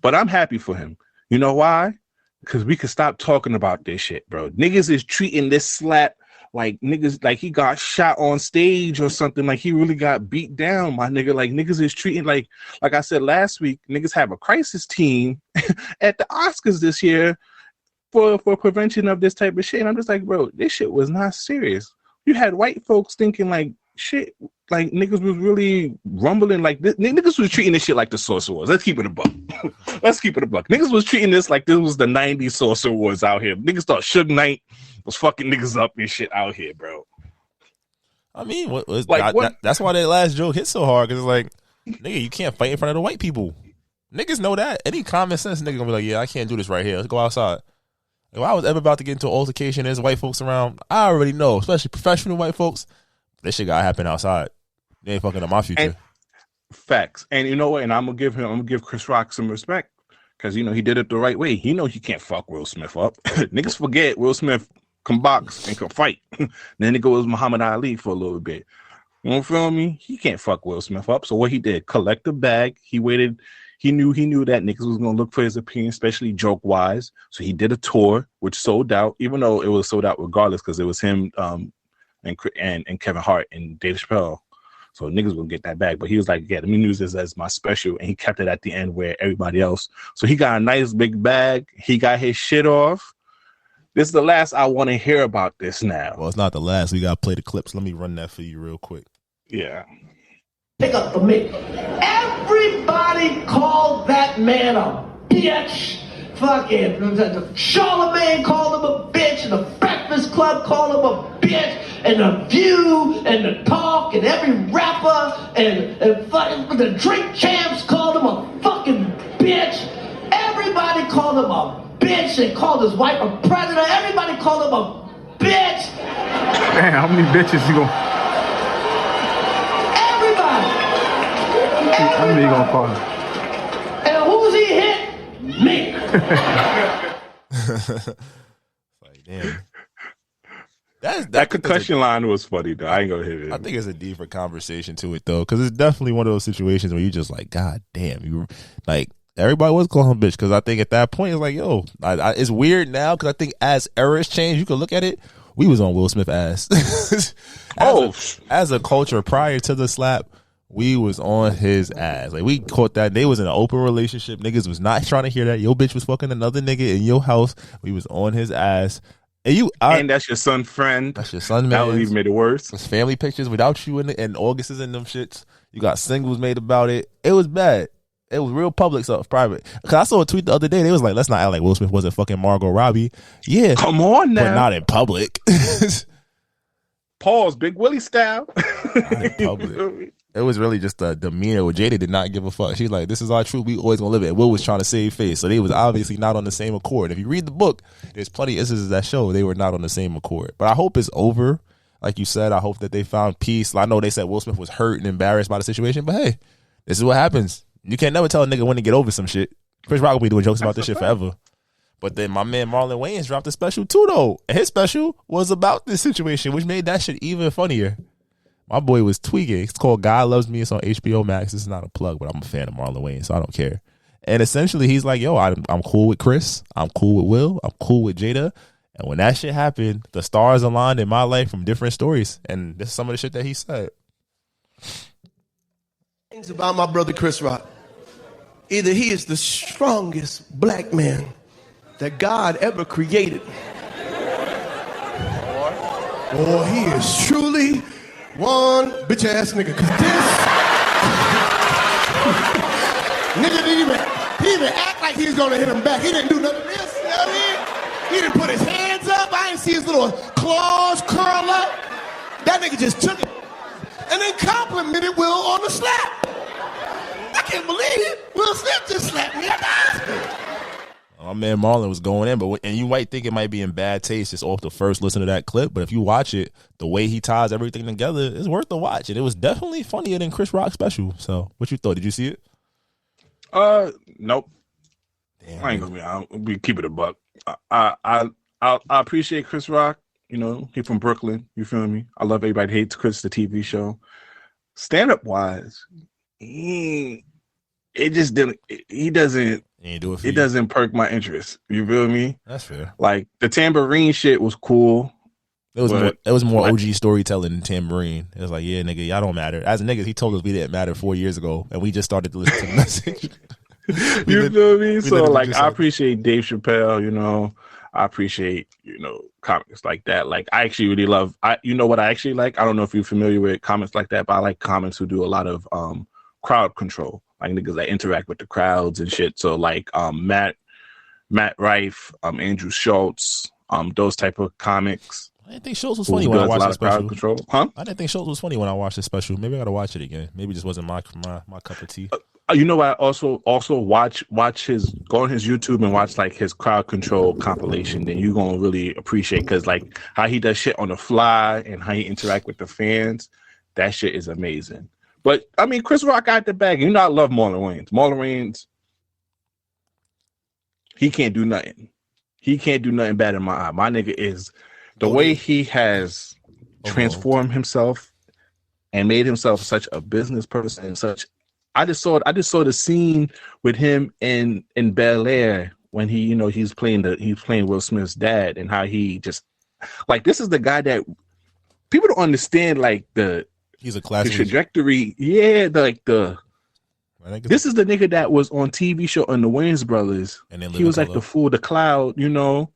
But I'm happy for him. You know why? Because we could stop talking about this shit, bro. Niggas is treating this slap like niggas, like he got shot on stage or something. Like he really got beat down, my nigga. Like niggas is treating like I said last week, niggas have a crisis team at the Oscars this year for prevention of this type of shit. And I'm just like, bro, this shit was not serious. You had white folks thinking like shit, like niggas was really rumbling like this. Niggas was treating this shit like the Saucer Wars. Let's keep it a buck. Let's keep it a buck. Niggas was treating this like this was the 90s Saucer Wars out here. Niggas thought Suge Knight was fucking niggas up and shit out here, bro. I mean, that's why that last joke hit so hard, because it's like, nigga, you can't fight in front of the white people. Niggas know that. Any common sense nigga gonna be like, yeah, I can't do this right here. Let's go outside. If I was ever about to get into an altercation, there's white folks around, I already know, especially professional white folks, this shit gotta happen outside. They ain't fucking up my future. And facts. And you know what? And I'm gonna give Chris Rock some respect, because he did it the right way. He knows he can't fuck Will Smith up. Niggas forget Will Smith can box and can fight. Then it goes Muhammad Ali for a little bit. You feel me? He can't fuck Will Smith up. So what he did, collect the bag. He waited. He knew that niggas was gonna look for his opinion, especially joke wise. So he did a tour, which sold out, even though it was sold out regardless, because it was him and Kevin Hart and Dave Chappelle. So niggas will get that bag. But he was like, yeah, let me use this as my special. And he kept it at the end where everybody else. So he got a nice big bag. He got his shit off. This is the last I want to hear about this now. Well, it's not the last. We got to play the clips. Let me run that for you real quick. Yeah. Pick up the mic. Everybody called that man a bitch. Fucking Charlemagne called him a bitch. The Breakfast Breakfast Club called him a bitch, and The View, and The Talk, and every rapper, and the Drink Champs called him a fucking bitch. Everybody called him a bitch. They called his wife a predator. Everybody called him a bitch. Man, how many bitches you gonna? Everybody. How many you gonna call him? And who's he hit? Me. Like, damn. That concussion line was funny though. I ain't gonna hit it. I think it's a deeper conversation to it though, because it's definitely one of those situations where you just like, God damn, you like everybody was calling him bitch. Because I think at that point it's like, yo, it's weird now because I think as eras change, you can look at it. We was on Will Smith ass. As a culture prior to the slap, we was on his ass. Like we caught that. They was in an open relationship. Niggas was not trying to hear that. Your bitch was fucking another nigga in your house. We was on his ass. And that's your son friend. That's your son, man. That would even made it worse. It's family pictures without you and August is in them shits. You got singles made about it. It was bad. It was real public stuff, private. Because I saw a tweet the other day. They was like, let's not act like Will Smith wasn't fucking Margot Robbie. Yeah. Come on now. But not in public. Pause, Big Willie style. Not in public. It was really just a demeanor where Jada did not give a fuck. She's like, this is our truth. We always gonna live it. And Will was trying to save face. So they was obviously not on the same accord. If you read the book, there's plenty of instances that show they were not on the same accord. But I hope it's over. Like you said, I hope that they found peace. I know they said Will Smith was hurt and embarrassed by the situation, but hey, this is what happens. You can't never tell a nigga when to get over some shit. Chris Rock will be doing jokes about this shit forever. But then my man Marlon Wayans dropped a special too, though. And his special was about this situation, which made that shit even funnier. My boy was tweaking. It's called God Loves Me. It's on HBO Max. This is not a plug, but I'm a fan of Marlon Wayans, so I don't care. And essentially, he's like, yo, I'm cool with Chris. I'm cool with Will. I'm cool with Jada. And when that shit happened, the stars aligned in my life from different stories. And this is some of the shit that he said. Things about my brother Chris Rock. Either he is the strongest black man that God ever created, or he is truly one bitch ass nigga. Cause this nigga didn't even act like he was gonna hit him back. He didn't do none of this. You know what I mean? He didn't put his hands up. I didn't see his little claws curl up. That nigga just took it and then complimented Will on the slap. I can't believe it. Will Smith just slapped me. My man Marlon was going in, and you might think it might be in bad taste just off the first listen to that clip, but if you watch it, the way he ties everything together is worth the watch. And it was definitely funnier than Chris Rock's special. So, what you thought? Did you see it? Nope. Damn. I ain't gonna be keep it a buck. I appreciate Chris Rock. You know, he from Brooklyn. You feel me? I love Everybody Hates Chris, the TV show. Stand up wise, it just didn't. He doesn't. It doesn't perk my interest. You feel me? That's fair. Like the tambourine shit was cool. It was more OG storytelling than tambourine. It was like, yeah, nigga, y'all don't matter. As niggas, he told us we didn't matter 4 years ago, and we just started to listen to the message. You feel me? So like, I appreciate Dave Chappelle. You know, I appreciate comics like that. Like, I actually really love. You know what I actually like? I don't know if you're familiar with comics like that, but I like comics who do a lot of crowd control. Like niggas that interact with the crowds and shit. So like Matt Rife, Andrew Schultz, those type of comics. I didn't think Schultz was funny when I watched the special. Control. Huh? I didn't think Schultz was funny when I watched the special. Maybe I gotta watch it again. Maybe it just wasn't my cup of tea. You know, I also watch his, go on his YouTube and watch like his crowd control compilation. Then you gonna really appreciate, because like how he does shit on the fly and how he interact with the fans. That shit is amazing. But I mean, Chris Rock got the bag. You know, I love Marlon Wayans. Marlon Wayans, he can't do nothing. He can't do nothing bad in my eye. My nigga is the way he has transformed himself and made himself such a business person and such. I just saw the scene with him in Bel Air when he's playing Will Smith's dad, and how he just like, this is the guy that people don't understand, like he's a classic trajectory. Yeah, this is the nigga that was on TV show on the Wayans Brothers. And he was like the fool, the cloud, And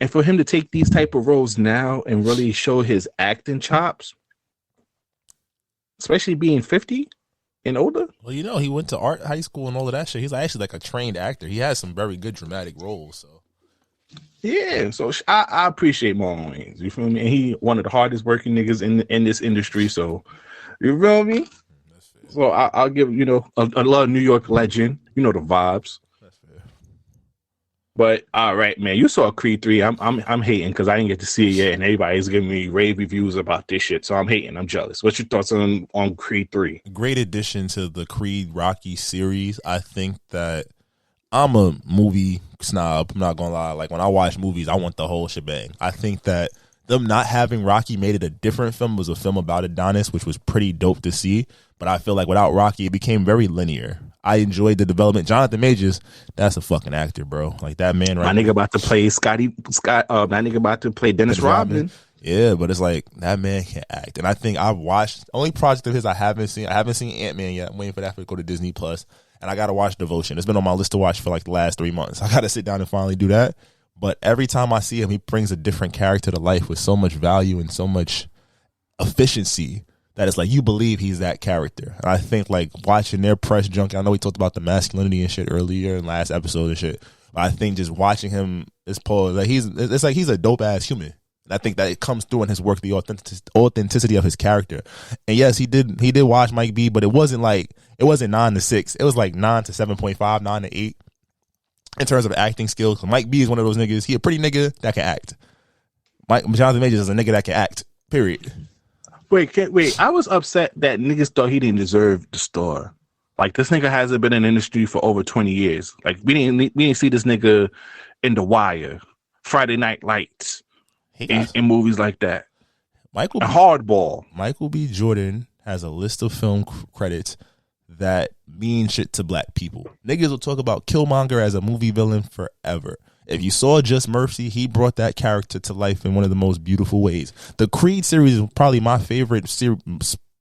for him to take these type of roles now and really show his acting chops, especially being 50 and older. Well, he went to art high school and all of that shit. He's actually like a trained actor. He has some very good dramatic roles. So Yeah, so I appreciate Marlon Wayans. You feel me? And he one of the hardest working niggas in this industry. So you feel me? So I'll give a lot of New York legend. You know the vibes. That's fair. But all right, man, you saw Creed 3. I'm hating because I didn't get to see it yet, and everybody's giving me rave reviews about this shit. So I'm hating. I'm jealous. What's your thoughts on Creed 3? Great addition to the Creed Rocky series. I think that I'm a movie snob. I'm not gonna lie. Like when I watch movies, I want the whole shebang. I think that them not having Rocky made it a different film. It was a film about Adonis, which was pretty dope to see. But I feel like without Rocky, it became very linear. I enjoyed the development. Jonathan Majors, that's a fucking actor, bro. Like that man right My nigga about to play Scott. My nigga about to play Dennis Rodman. Yeah, but it's like that man can act. And I think I've watched only project of his I haven't seen. I haven't seen Ant-Man yet. I'm waiting for that to go to Disney Plus. And I gotta watch Devotion. It's been on my list to watch for like the last 3 months. I gotta sit down and finally do that. But every time I see him, he brings a different character to life with so much value and so much efficiency that it's like you believe he's that character. And I think like watching their press junket, I know we talked about the masculinity and shit earlier in last episode and shit. But I think just watching him is Paul, like it's like he's a dope ass human. And I think that it comes through in his work, the authenticity of his character. And yes, he did watch Mike B, but it wasn't 9 to 6. It was like 9 to 7.5, 9 to 8 in terms of acting skills. Mike B is one of those niggas. He a pretty nigga that can act. Jonathan Majors is a nigga that can act. Period. Wait. I was upset that niggas thought he didn't deserve the star. Like this nigga hasn't been in the industry for over 20 years. Like we didn't see this nigga in The Wire, Friday Night Lights, in movies like that. Hardball. Michael B. Jordan has a list of film credits that mean shit to black people. Niggas will talk about Killmonger as a movie villain forever. If you saw Just Mercy, he brought that character to life in one of the most beautiful ways. The Creed series is probably my favorite series,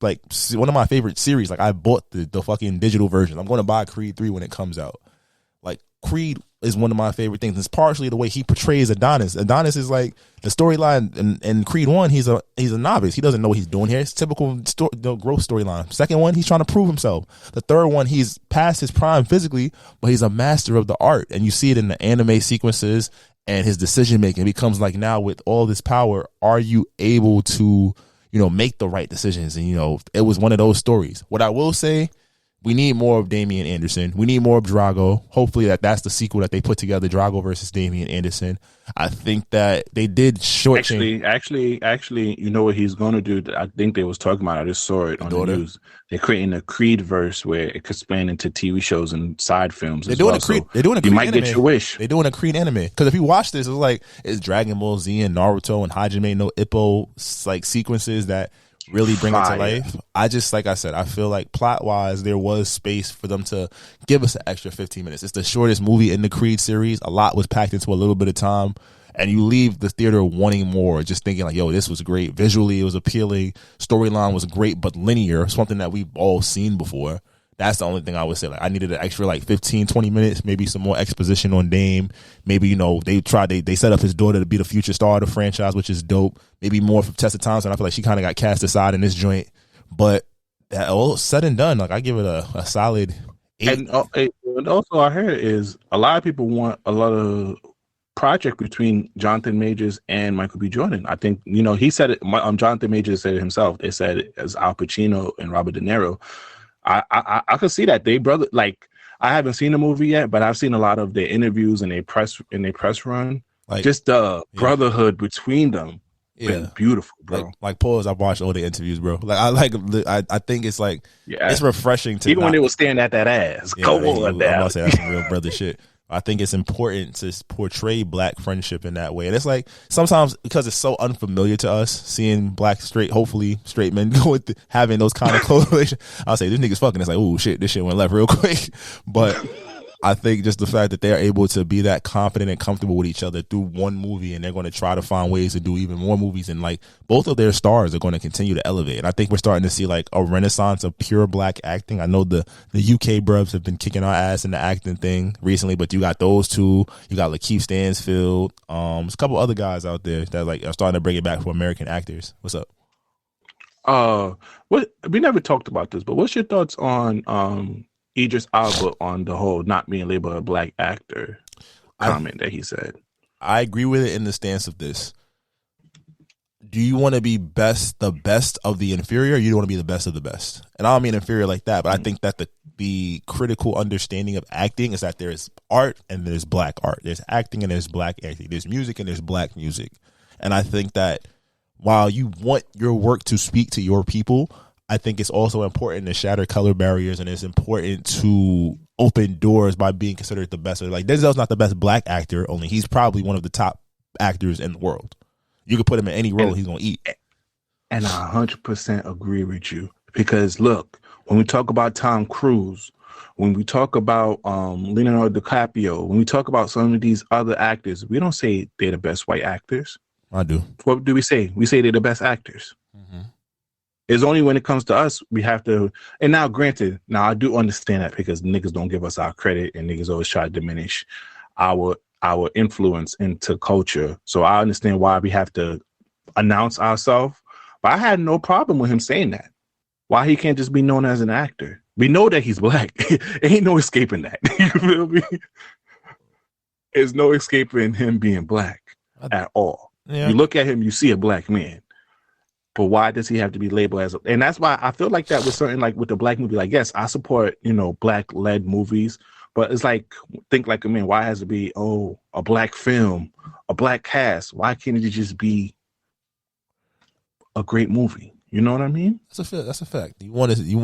like one of my favorite series. Like I bought the fucking digital version. I'm going to buy Creed 3 when it comes out. Like Creed is one of my favorite things. It's partially the way he portrays Adonis. Adonis is like the storyline in Creed 1. He's a novice. He doesn't know what he's doing here. It's typical growth storyline. Second one, he's trying to prove himself. The third one, he's past his prime physically, but he's a master of the art, and you see it in the anime sequences and his decision making. It becomes like now with all this power, are you able to make the right decisions? And it was one of those stories. What I will say, we need more of Damian Anderson. We need more of Drago. Hopefully that's the sequel that they put together, Drago versus Damian Anderson. I think that they did Actually, you know what he's going to do? I think they was talking about it. I just saw it on the news. They're creating a Creed verse where it could span into TV shows and side films. They're doing a Creed anime. You might get your wish. They're doing a Creed anime. Because if you watch this, it's Dragon Ball Z and Naruto and Hajime no Ippo like sequences that really bring it to life. I just, like I said, I feel like plot wise there was space for them to give us an extra 15 minutes. It's the shortest movie in the Creed series. A lot was packed into a little bit of time, and you leave the theater wanting more, just thinking like, yo, this was great. Visually it was appealing, storyline was great but linear, something that we've all seen before. That's the only thing I would say. Like I needed an extra 15, 20 minutes, maybe some more exposition on Dame. Maybe, they set up his daughter to be the future star of the franchise, which is dope. Maybe more for Tessa Thompson. I feel like she kind of got cast aside in this joint. But that all said and done, like I give it a solid 8. And also I heard is a lot of people want a lot of project between Jonathan Majors and Michael B. Jordan. I think, he said it, Jonathan Majors said it himself. They said it as Al Pacino and Robert De Niro. I could see that they brother. Like I haven't seen the movie yet, but I've seen a lot of their interviews and their press run. Like just the brotherhood between them, been beautiful, bro. Like pause. I've watched all the interviews, bro. Like I think it's like it's refreshing to even when they were staring at that ass. Go on, I'm gonna say that's some real brother shit. I think it's important to portray black friendship in that way. And it's like sometimes because it's so unfamiliar to us, seeing hopefully straight men having those kind of close relations. I'll say this nigga's fucking. It's like, oh shit, this shit went left real quick. But I think just the fact that they're able to be that confident and comfortable with each other through one movie, and they're going to try to find ways to do even more movies, and like both of their stars are going to continue to elevate. And I think we're starting to see like a renaissance of pure black acting. I know the UK brubs have been kicking our ass in the acting thing recently, but you got those two, you got Lakeith Stansfield, there's a couple other guys out there that like are starting to bring it back for American actors. What's up? What we never talked about this, but what's your thoughts on Idris Elba on the whole not being labeled a black actor comment that he said? I agree with it in the stance of this. Do you want to be the best of the inferior, or you want to be the best of the best? And I don't mean inferior like that, but I think that the critical understanding of acting is that there's art and there's black art. There's acting and there's black acting. There's music and there's black music. And I think that while you want your work to speak to your people, I think it's also important to shatter color barriers, and it's important to open doors by being considered the best. Like, Denzel's not the best black actor, only he's probably one of the top actors in the world. You could put him in any role, he's going to eat. And I 100% agree with you. Because, look, when we talk about Tom Cruise, when we talk about Leonardo DiCaprio, when we talk about some of these other actors, we don't say they're the best white actors. I do. What do we say? We say they're the best actors. Mm-hmm. It's only when it comes to us, we have to. And now, granted, I do understand that because niggas don't give us our credit and niggas always try to diminish our influence into culture. So I understand why we have to announce ourselves. But I had no problem with him saying that. Why he can't just be known as an actor? We know that he's black. Ain't no escaping that. You feel me? There's no escaping him being black at all. Yeah. You look at him, you see a black man. But why does he have to be labeled as and that's why I feel like that with certain, like with the black movie, like, yes, I support, black led movies, but it's like, think like a man. Why has it be, a black film, a black cast? Why can't it just be a great movie? You know what I mean? That's a fact. You want to be,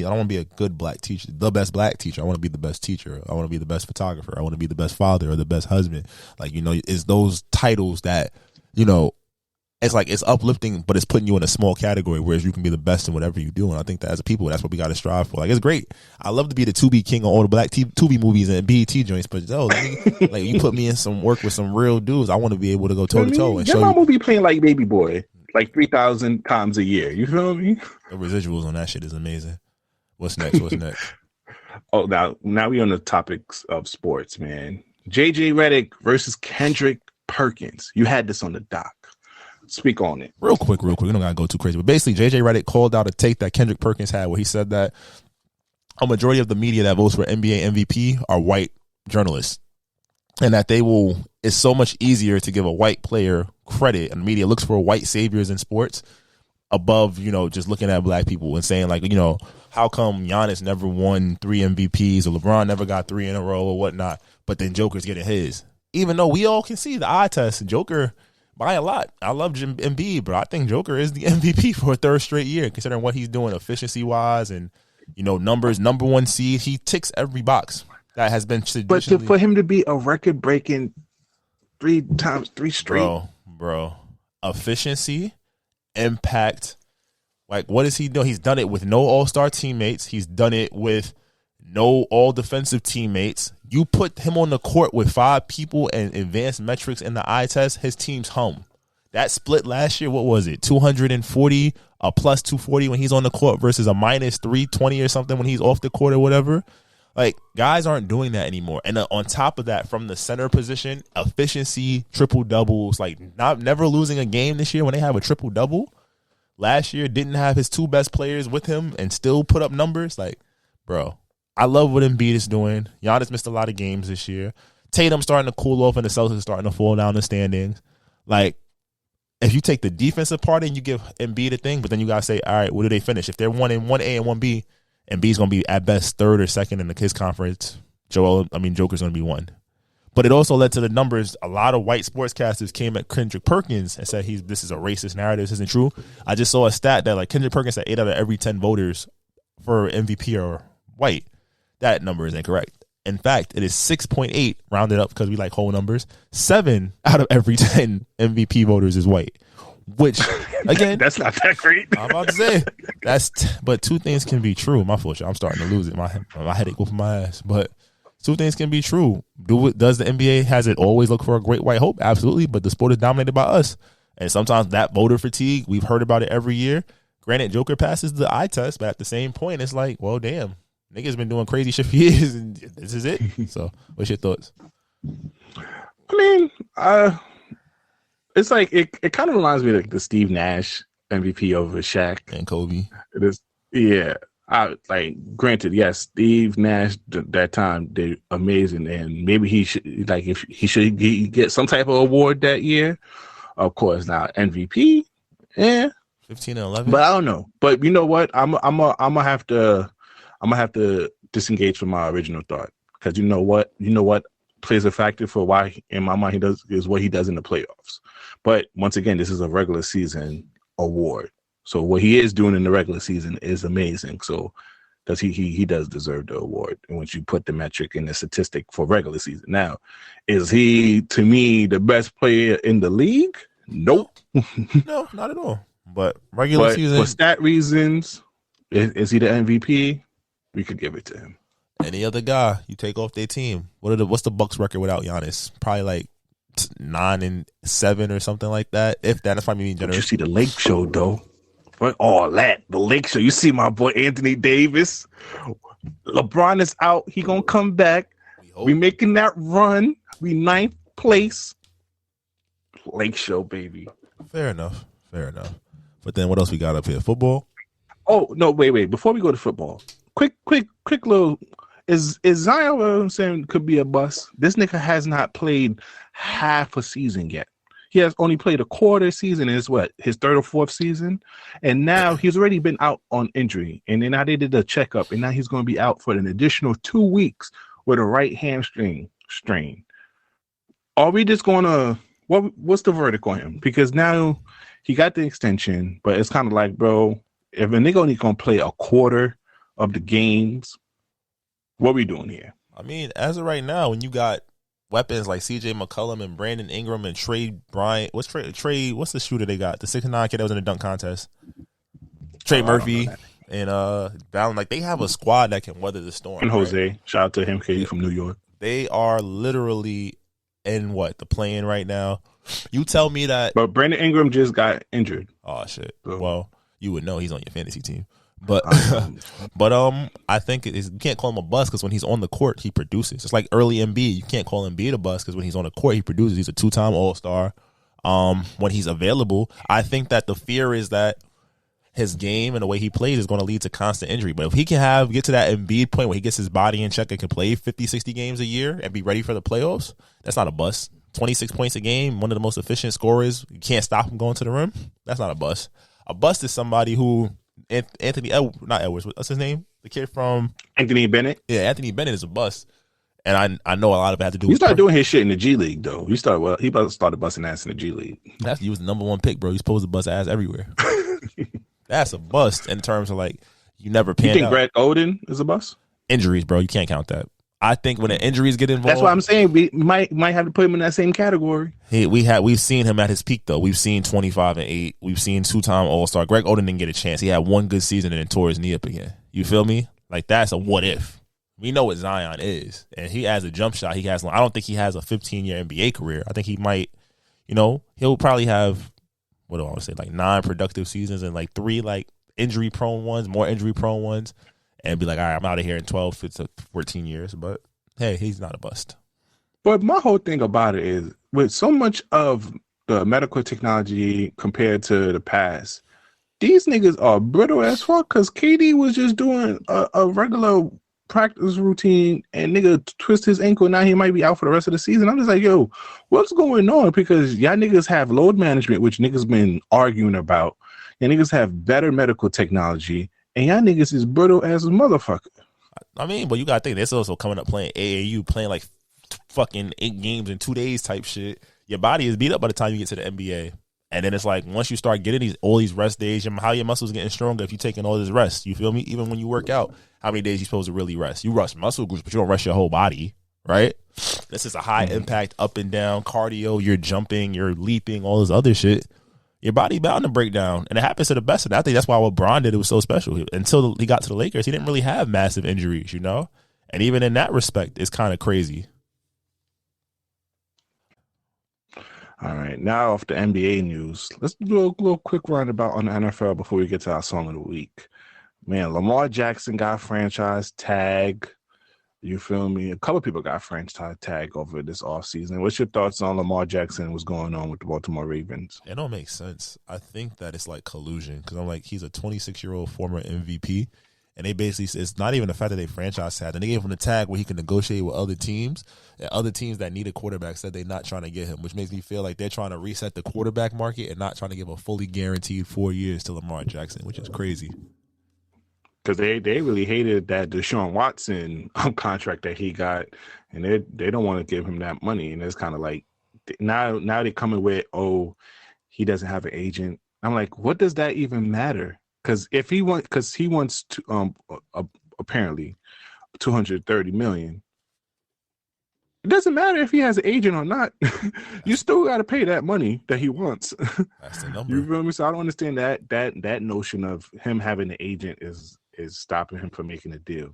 I don't want to be a good black teacher, the best black teacher. I want to be the best teacher. I want to be the best photographer. I want to be the best father or the best husband. Like, it's those titles that, it's like it's uplifting, but it's putting you in a small category, whereas you can be the best in whatever you do. And I think that as a people, that's what we got to strive for. Like, it's great. I love to be the Tubi king on all the black Tubi movies and BET joints, but like you put me in some work with some real dudes. I want to be able to go toe to toe and show you. My movie playing like Baby Boy like 3,000 times a year. You feel me? The residuals on that shit is amazing. What's next? Oh, now we on the topics of sports, man. JJ Redick versus Kendrick Perkins. You had this on the doc. Speak on it. Real quick. We don't gotta go too crazy. But basically, JJ Redick called out a take that Kendrick Perkins had where he said that a majority of the media that votes for NBA MVP are white journalists. And that it's so much easier to give a white player credit, and the media looks for white saviors in sports above, just looking at black people and saying, like, how come Giannis never won 3 MVPs or LeBron never got 3 in a row or whatnot, but then Joker's getting his. Even though we all can see the eye test, Joker by a lot. I love Embiid, but I think Joker is the MVP for a third straight year, considering what he's doing efficiency-wise and, numbers, number 1 seed. He ticks every box that has been traditionally. But for him to be a record-breaking 3 straight. Bro. Efficiency, impact. Like, what is he doing? He's done it with no all-star teammates. He's done it with no all-defensive teammates. You put him on the court with 5 people and advanced metrics in the eye test, his team's home. That split last year, what was it? 240, a plus 240 when he's on the court versus a minus 320 or something when he's off the court or whatever. Like, guys aren't doing that anymore. And on top of that, from the center position, efficiency, triple doubles, like never losing a game this year when they have a triple double. Last year, didn't have his 2 best players with him and still put up numbers. Like, bro, I love what Embiid is doing. Giannis missed a lot of games this year. Tatum starting to cool off and the Celtics starting to fall down the standings. Like, if you take the defensive part and you give Embiid a thing, but then you got to say, all right, what do they finish? If they're 1A and 1B, Embiid's going to be at best 3rd or 2nd in his conference. Joker's going to be 1. But it also led to the numbers. A lot of white sportscasters came at Kendrick Perkins and said this is a racist narrative. This isn't true. I just saw a stat that, like, Kendrick Perkins said 8 out of every 10 voters for MVP are white. That number is incorrect. In fact, it is 6.8, rounded up because we like whole numbers. 7 out of every 10 MVP voters is white. Which, again, that's not that great. I'm about to say but 2 things can be true. My fault, I'm starting to lose it. My headache go from my ass. But 2 things can be true. Does the NBA, has it always look for a great white hope? Absolutely. But the sport is dominated by us. And sometimes that voter fatigue, we've heard about it every year. Granted, Joker passes the eye test, but at the same point, it's like, well, damn. Niggas been doing crazy shit for years, and this is it. So, what's your thoughts? I mean, it's like it kind of reminds me of like the Steve Nash MVP over Shaq and Kobe. It is, yeah. Granted, yes, Steve Nash that time did amazing, and maybe he should get some type of award that year. Of course, now MVP, 15 and 11. But I don't know. But you know what? I'm gonna have to disengage from my original thought, because you know what plays a factor for why in my mind he does is what he does in the playoffs. But once again, this is a regular season award. So what he is doing in the regular season is amazing. So because he does deserve the award. And once you put the metric in the statistic for regular season. Now, is he to me the best player in the league? Nope. No, not at all. But regular season, for stat reasons, is he the MVP? We could give it to him. Any other guy you take off their team? What's the Bucks record without Giannis? Probably like 9-7 or something like that. If that's probably being generous. Did you see the Lake Show though? What all that? The Lake Show. You see my boy Anthony Davis. LeBron is out. He gonna come back. We making that run. We 9th place. Lake Show, baby. Fair enough. But then what else we got up here? Football? Oh no! Wait! Before we go to football, quick little. Is Zion Williamson could be a bust? This nigga has not played half a season yet. He has only played a quarter season. Is his third or fourth season, and now he's already been out on injury. And then now they did a checkup, and now he's going to be out for an additional 2 weeks with a right hamstring strain. Are we just going to what's the verdict on him? Because now he got the extension, but it's kind of like, bro, if a nigga only going to play a quarter of the games, what we doing here? I mean, as of right now, when you got weapons like CJ McCollum and Brandon Ingram and Trey Bryant, what's the shooter they got? The 6'9" kid that was in the dunk contest. Trey Murphy and Ballin, like they have a squad that can weather the storm. And Jose, shout out to him, because he's from New York. They are literally in the play-in right now. You tell me that. But Brandon Ingram just got injured. Oh shit. So. Well, you would know he's on your fantasy team. But I think you can't call him a bust because when he's on the court, he produces. It's like early Embiid. You can't call Embiid a bust because when he's on the court, he produces. He's a 2-time All-Star. When he's available, I think that the fear is that his game and the way he plays is going to lead to constant injury. But if he can get to that Embiid point where he gets his body in check and can play 50, 60 games a year and be ready for the playoffs, that's not a bust. 26 points a game, one of the most efficient scorers. You can't stop him going to the rim. That's not a bust. A bust is somebody who not Edwards. What's his name? The kid from Anthony Bennett. Yeah, Anthony Bennett is a bust, and I know a lot of it had to do. He started doing his shit in the G League though. He started busting ass in the G League. He was the number 1 pick, bro. He's supposed to bust ass everywhere. That's a bust in terms of like you never panned out. You think Greg Oden is a bust? Injuries, bro. You can't count that. I think when the injuries get involved, that's what I'm saying. We might have to put him in that same category. We've seen him at his peak though. We've seen 25-8. We've seen 2-time All-Star. Greg Oden didn't get a chance. He had one good season and then tore his knee up again. You feel me? Like that's a what if. We know what Zion is, and he has a jump shot. I don't think he has a 15-year NBA career. I think he might. He'll probably have what do I want to say, like 9 productive seasons and like 3 like more injury prone ones. And be like, all right, I'm out of here in 12 to 14 years. But, hey, he's not a bust. But my whole thing about it is, with so much of the medical technology compared to the past, these niggas are brittle as fuck, because KD was just doing a regular practice routine and nigga twist his ankle. Now he might be out for the rest of the season. I'm just like, yo, what's going on? Because y'all niggas have load management, which niggas been arguing about. Y'all niggas have better medical technology. And y'all niggas is brittle as a motherfucker. I mean, but you gotta think, they're also coming up playing AAU, playing like fucking 8 games in 2 days type shit. Your body is beat up by the time you get to the NBA. And then it's like, once you start getting all these rest days, how your muscles getting stronger if you're taking all this rest. You feel me? Even when you work out, how many days you supposed to really rest? You rest muscle groups, but you don't rest your whole body, right? This is a high impact up and down cardio. You're jumping, you're leaping, all this other shit. Your body bound to break down, and it happens to the best. And I think that's why what Bron did, it was so special. Until he got to the Lakers, he didn't really have massive injuries, And even in that respect, it's kind of crazy. All right, now off the NBA news, let's do a little quick roundabout on the NFL before we get to our song of the week. Man, Lamar Jackson got franchise tag. You feel me? A couple of people got franchise tag over this offseason. What's your thoughts on Lamar Jackson and what's going on with the Baltimore Ravens? It don't make sense. I think that it's like collusion because I'm like, he's a 26-year-old former MVP, And they basically, it's not even the fact that they franchise tag, and they gave him the tag where he can negotiate with other teams, and other teams that need a quarterback said they're not trying to get him, which makes me feel like they're trying to reset the quarterback market and not trying to give a fully guaranteed 4 years to Lamar Jackson, which is crazy. Because they really hated that Deshaun Watson contract that he got, and they don't want to give him that money. And it's kind of like now they're coming with, oh, he doesn't have an agent. I'm like, what does that even matter? Because he wants to, apparently $230 million. It doesn't matter if he has an agent or not. You still got to pay that money that he wants. That's the number. You feel me? So I don't understand that notion of him having an agent is stopping him from making a deal.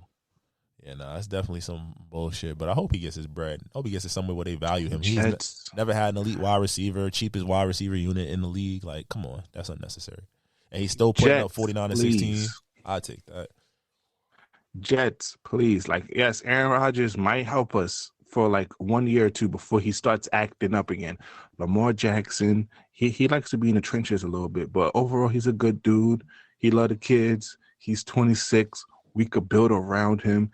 Yeah, no, that's definitely some bullshit. But I hope he gets his bread. I hope he gets it somewhere where they value him. He's never had an elite wide receiver, cheapest wide receiver unit in the league. Like, come on, that's unnecessary. And he's still putting up 49-16. I'll take that. Jets, please. Like, yes, Aaron Rodgers might help us for like 1 year or two before he starts acting up again. Lamar Jackson, he likes to be in the trenches a little bit, but overall, he's a good dude. He loves the kids. He's 26. We could build around him,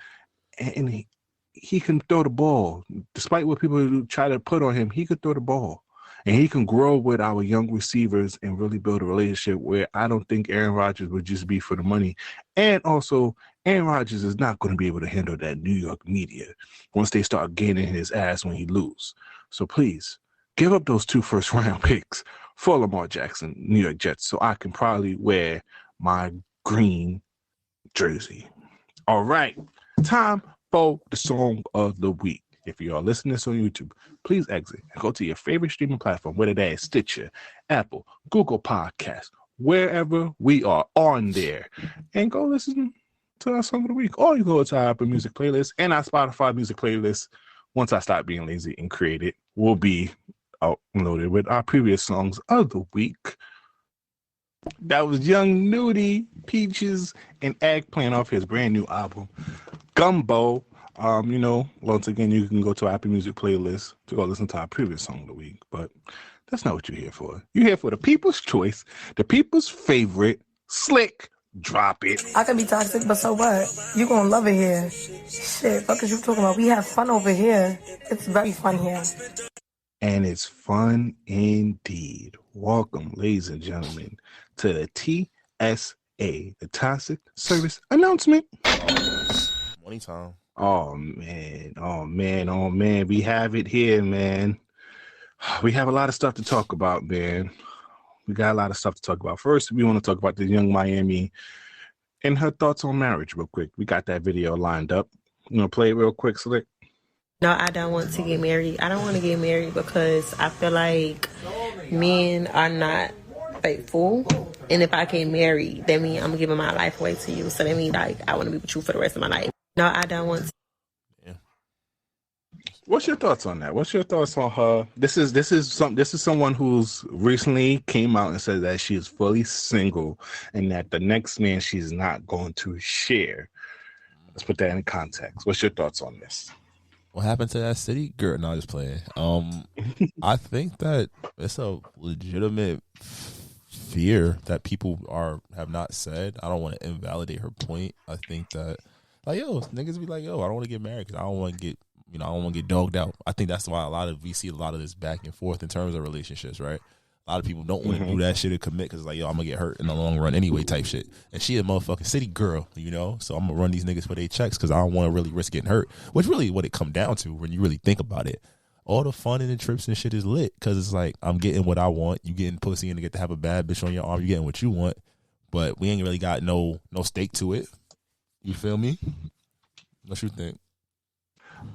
and he can throw the ball. Despite what people try to put on him, he could throw the ball. And he can grow with our young receivers and really build a relationship where I don't think Aaron Rodgers would just be for the money. And also, Aaron Rodgers is not going to be able to handle that New York media once they start gaining his ass when he loses. So please, give up those 2 first-round picks for Lamar Jackson, New York Jets, so I can probably wear my green jersey. All right, time for the song of the week. If you are listening to this on YouTube, please exit and go to your favorite streaming platform, whether that is Stitcher, Apple, Google Podcasts, wherever we are on there, and go listen to our song of the week. Or you go to our Apple Music playlist and our Spotify music playlist. Once I stop being lazy and create it, will be uploaded with our previous songs of the week. That was Young Nudy, Peaches, and Eggplant off his brand new album, Gumbo. Once again, you can go to our Apple Music playlist to go listen to our previous song of the week. But that's not what you're here for. You're here for the people's choice, the people's favorite, Slick. Drop it. I can be toxic, but so what? You gonna love it here. Shit, fuck is you talking about? We have fun over here. It's very fun here. And it's fun indeed. Welcome, ladies and gentlemen, to the TSA, the Toxic Service Announcement. Morning time. Oh man. We have it here, man. We have a lot of stuff to talk about, man. We got a lot of stuff to talk about. First, we want to talk about the young Miami and her thoughts on marriage real quick. We got that video lined up. You want to play it real quick, Slick? No, I don't want to get married. I don't want to get married because I feel like men are not faithful. And if I get married, that means I'm giving my life away to you. So that means like I want to be with you for the rest of my life. No, I don't want to. Yeah. What's your thoughts on that? What's your thoughts on her? This is someone who's recently came out and said that she is fully single and that the next man she's not going to share. Let's put that in context. What's your thoughts on this? What happened to that city? Girl, no, just playing. I think that it's a legitimate fear that people have not said. I don't want to invalidate her point. I think that, like, niggas be like, I don't want to get married because I don't want to get, I don't want to get dogged out. I think that's why we see a lot of this back and forth in terms of relationships, right? A lot of people don't want to do that shit or commit because, like, I'm going to get hurt in the long run anyway type shit. And she a motherfucking city girl, so I'm going to run these niggas for their checks because I don't want to really risk getting hurt, which really what it come down to when you really think about it. All the fun and the trips and shit is lit because it's like I'm getting what I want. You getting pussy and to get to have a bad bitch on your arm. You getting what you want, but we ain't really got no stake to it. You feel me? What you think?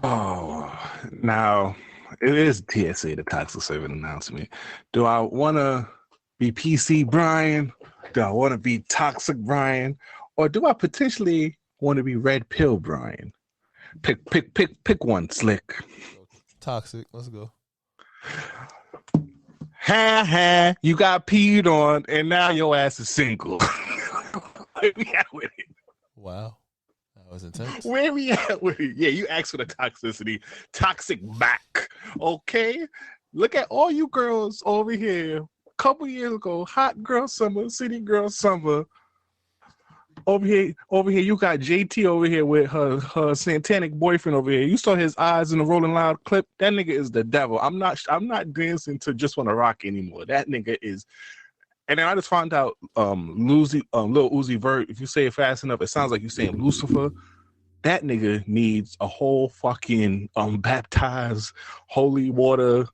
Oh, now it is TSA, the Toxic Service Announcement. Do I want to be PC Brian? Do I want to be Toxic Brian? Or do I potentially want to be Red Pill Brian? Pick one, Slick. Toxic. Let's go. Ha, you got peed on, and now your ass is single. Where we at with it? Wow. That was intense. Where we at with it? Yeah, you asked for the toxicity. Toxic back. Okay? Look at all you girls over here. A couple years ago, hot girl summer, city girl summer. Over here, you got JT over here with her satanic boyfriend over here. You saw his eyes in the Rolling Loud clip. That nigga is the devil. I'm not dancing to Just Wanna Rock anymore. That nigga is. And then I just found out, Lil Uzi Vert. If you say it fast enough, it sounds like you're saying Lucifer. That nigga needs a whole fucking baptized holy water,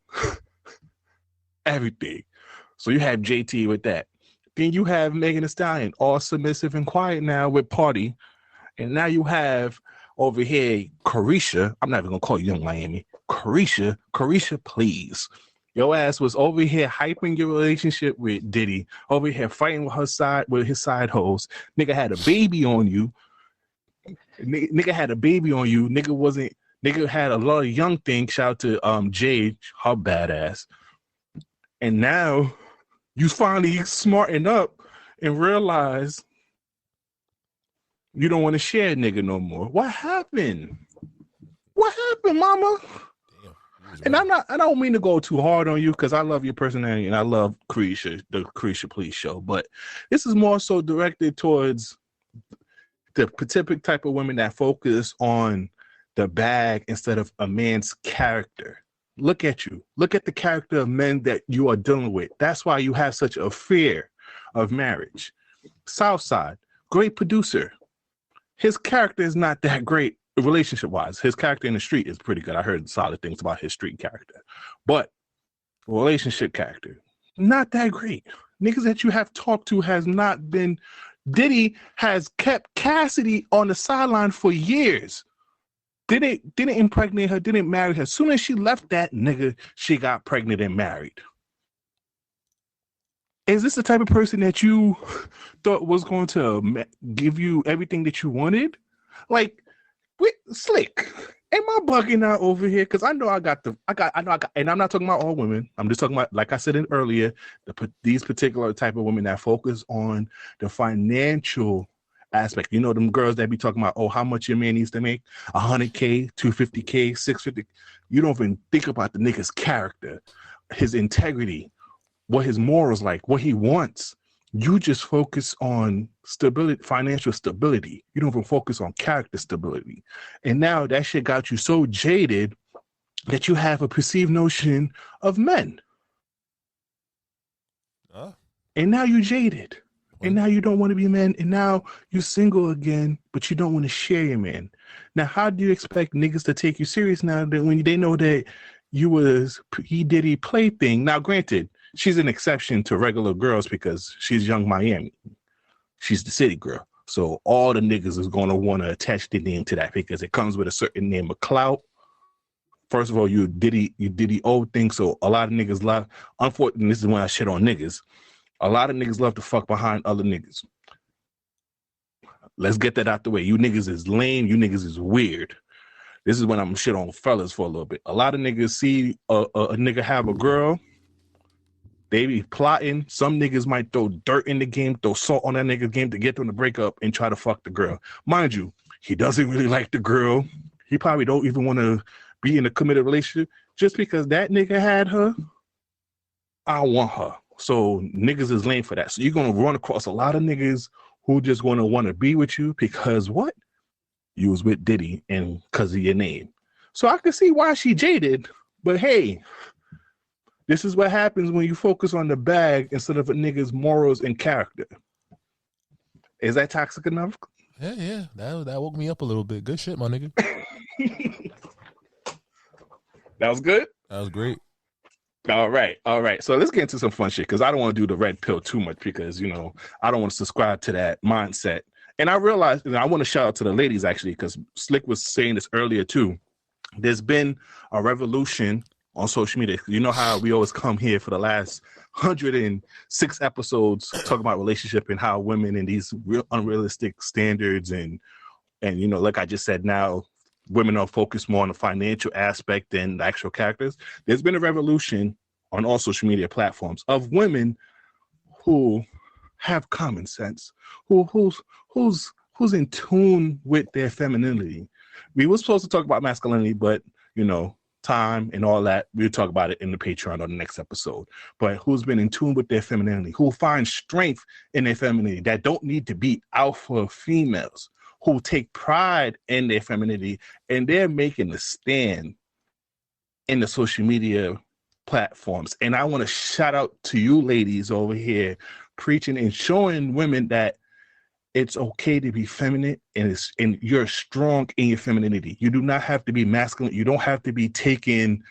everything. So you have JT with that. Then you have Megan Thee Stallion, all submissive and quiet now with Party. And now you have over here Carisha. I'm not even going to call you Young Miami. Carisha, please. Your ass was over here hyping your relationship with Diddy, over here fighting with his side hoes. Nigga had a baby on you. Nigga had a baby on you. Nigga had a lot of young things. Shout out to Jade, her badass. And now you finally smarten up and realize you don't want to share nigga no more. What happened? What happened, mama? Damn, and I don't mean to go too hard on you because I love your personality and I love Carisha, the Carisha Please show. But this is more so directed towards the particular type of women that focus on the bag instead of a man's character. Look at you. Look at the character of men that you are dealing with. That's why you have such a fear of marriage. Southside, great producer. His character is not that great relationship-wise. His character in the street is pretty good. I heard solid things about his street character. But relationship character, not that great. Niggas that you have talked to has not been... Diddy has kept Cassidy on the sideline for years. Didn't impregnate her, didn't marry her. As soon as she left that nigga, she got pregnant and married. Is this the type of person that you thought was going to give you everything that you wanted? Like, Slick, am I bugging out over here? Because I know I got, and I'm not talking about all women. I'm just talking about, like I said earlier, these particular type of women that focus on the financial aspect. You know, them girls that be talking about, oh, how much your man needs to make? 100K, 250K, 650. You don't even think about the nigga's character, his integrity, what his morals like, what he wants. You just focus on stability, financial stability. You don't even focus on character stability. And now that shit got you so jaded that you have a perceived notion of men. And now you jaded. And now you don't want to be a man. And now you're single again, but you don't want to share your man. Now, how do you expect niggas to take you serious now that when they know that you was P. Diddy plaything? Now, granted, she's an exception to regular girls because she's Young Miami. She's the city girl. So all the niggas is going to want to attach their name to that because it comes with a certain name of clout. First of all, you Diddy old thing. So a lot of niggas love. Unfortunately, this is when I shit on niggas. A lot of niggas love to fuck behind other niggas. Let's get that out the way. You niggas is lame. You niggas is weird. This is when I'm shit on fellas for a little bit. A lot of niggas see a nigga have a girl. They be plotting. Some niggas might throw dirt in the game, throw salt on that nigga's game to get them to break up and try to fuck the girl. Mind you, he doesn't really like the girl. He probably don't even want to be in a committed relationship. Just because that nigga had her, I want her. So niggas is lame for that. So you're going to run across a lot of niggas who just going to want to be with you because what? You was with Diddy and because of your name. So I can see why she jaded. But hey, this is what happens when you focus on the bag instead of a nigga's morals and character. Is that toxic enough? Yeah. That woke me up a little bit. Good shit, my nigga. That was good? That was great. All right. So let's get into some fun shit because I don't want to do the red pill too much because, you know, I don't want to subscribe to that mindset. And I realized, and I want to shout out to the ladies actually because Slick was saying this earlier too. There's been a revolution on social media. You know how we always come here for the last 106 episodes talking about relationship and how women and these real unrealistic standards and you know, like I just said, now women are focused more on the financial aspect than the actual characters. There's been a revolution on all social media platforms of women who have common sense, who's in tune with their femininity. We were supposed to talk about masculinity, but you know, time and all that. We'll talk about it in the Patreon on the next episode. But who's been in tune with their femininity, who find strength in their femininity, that don't need to be alpha females, who take pride in their femininity, and they're making a stand in the social media platforms. And I want to shout out to you ladies over here preaching and showing women that it's okay to be feminine, and you're strong in your femininity. You do not have to be masculine. You don't have to be taken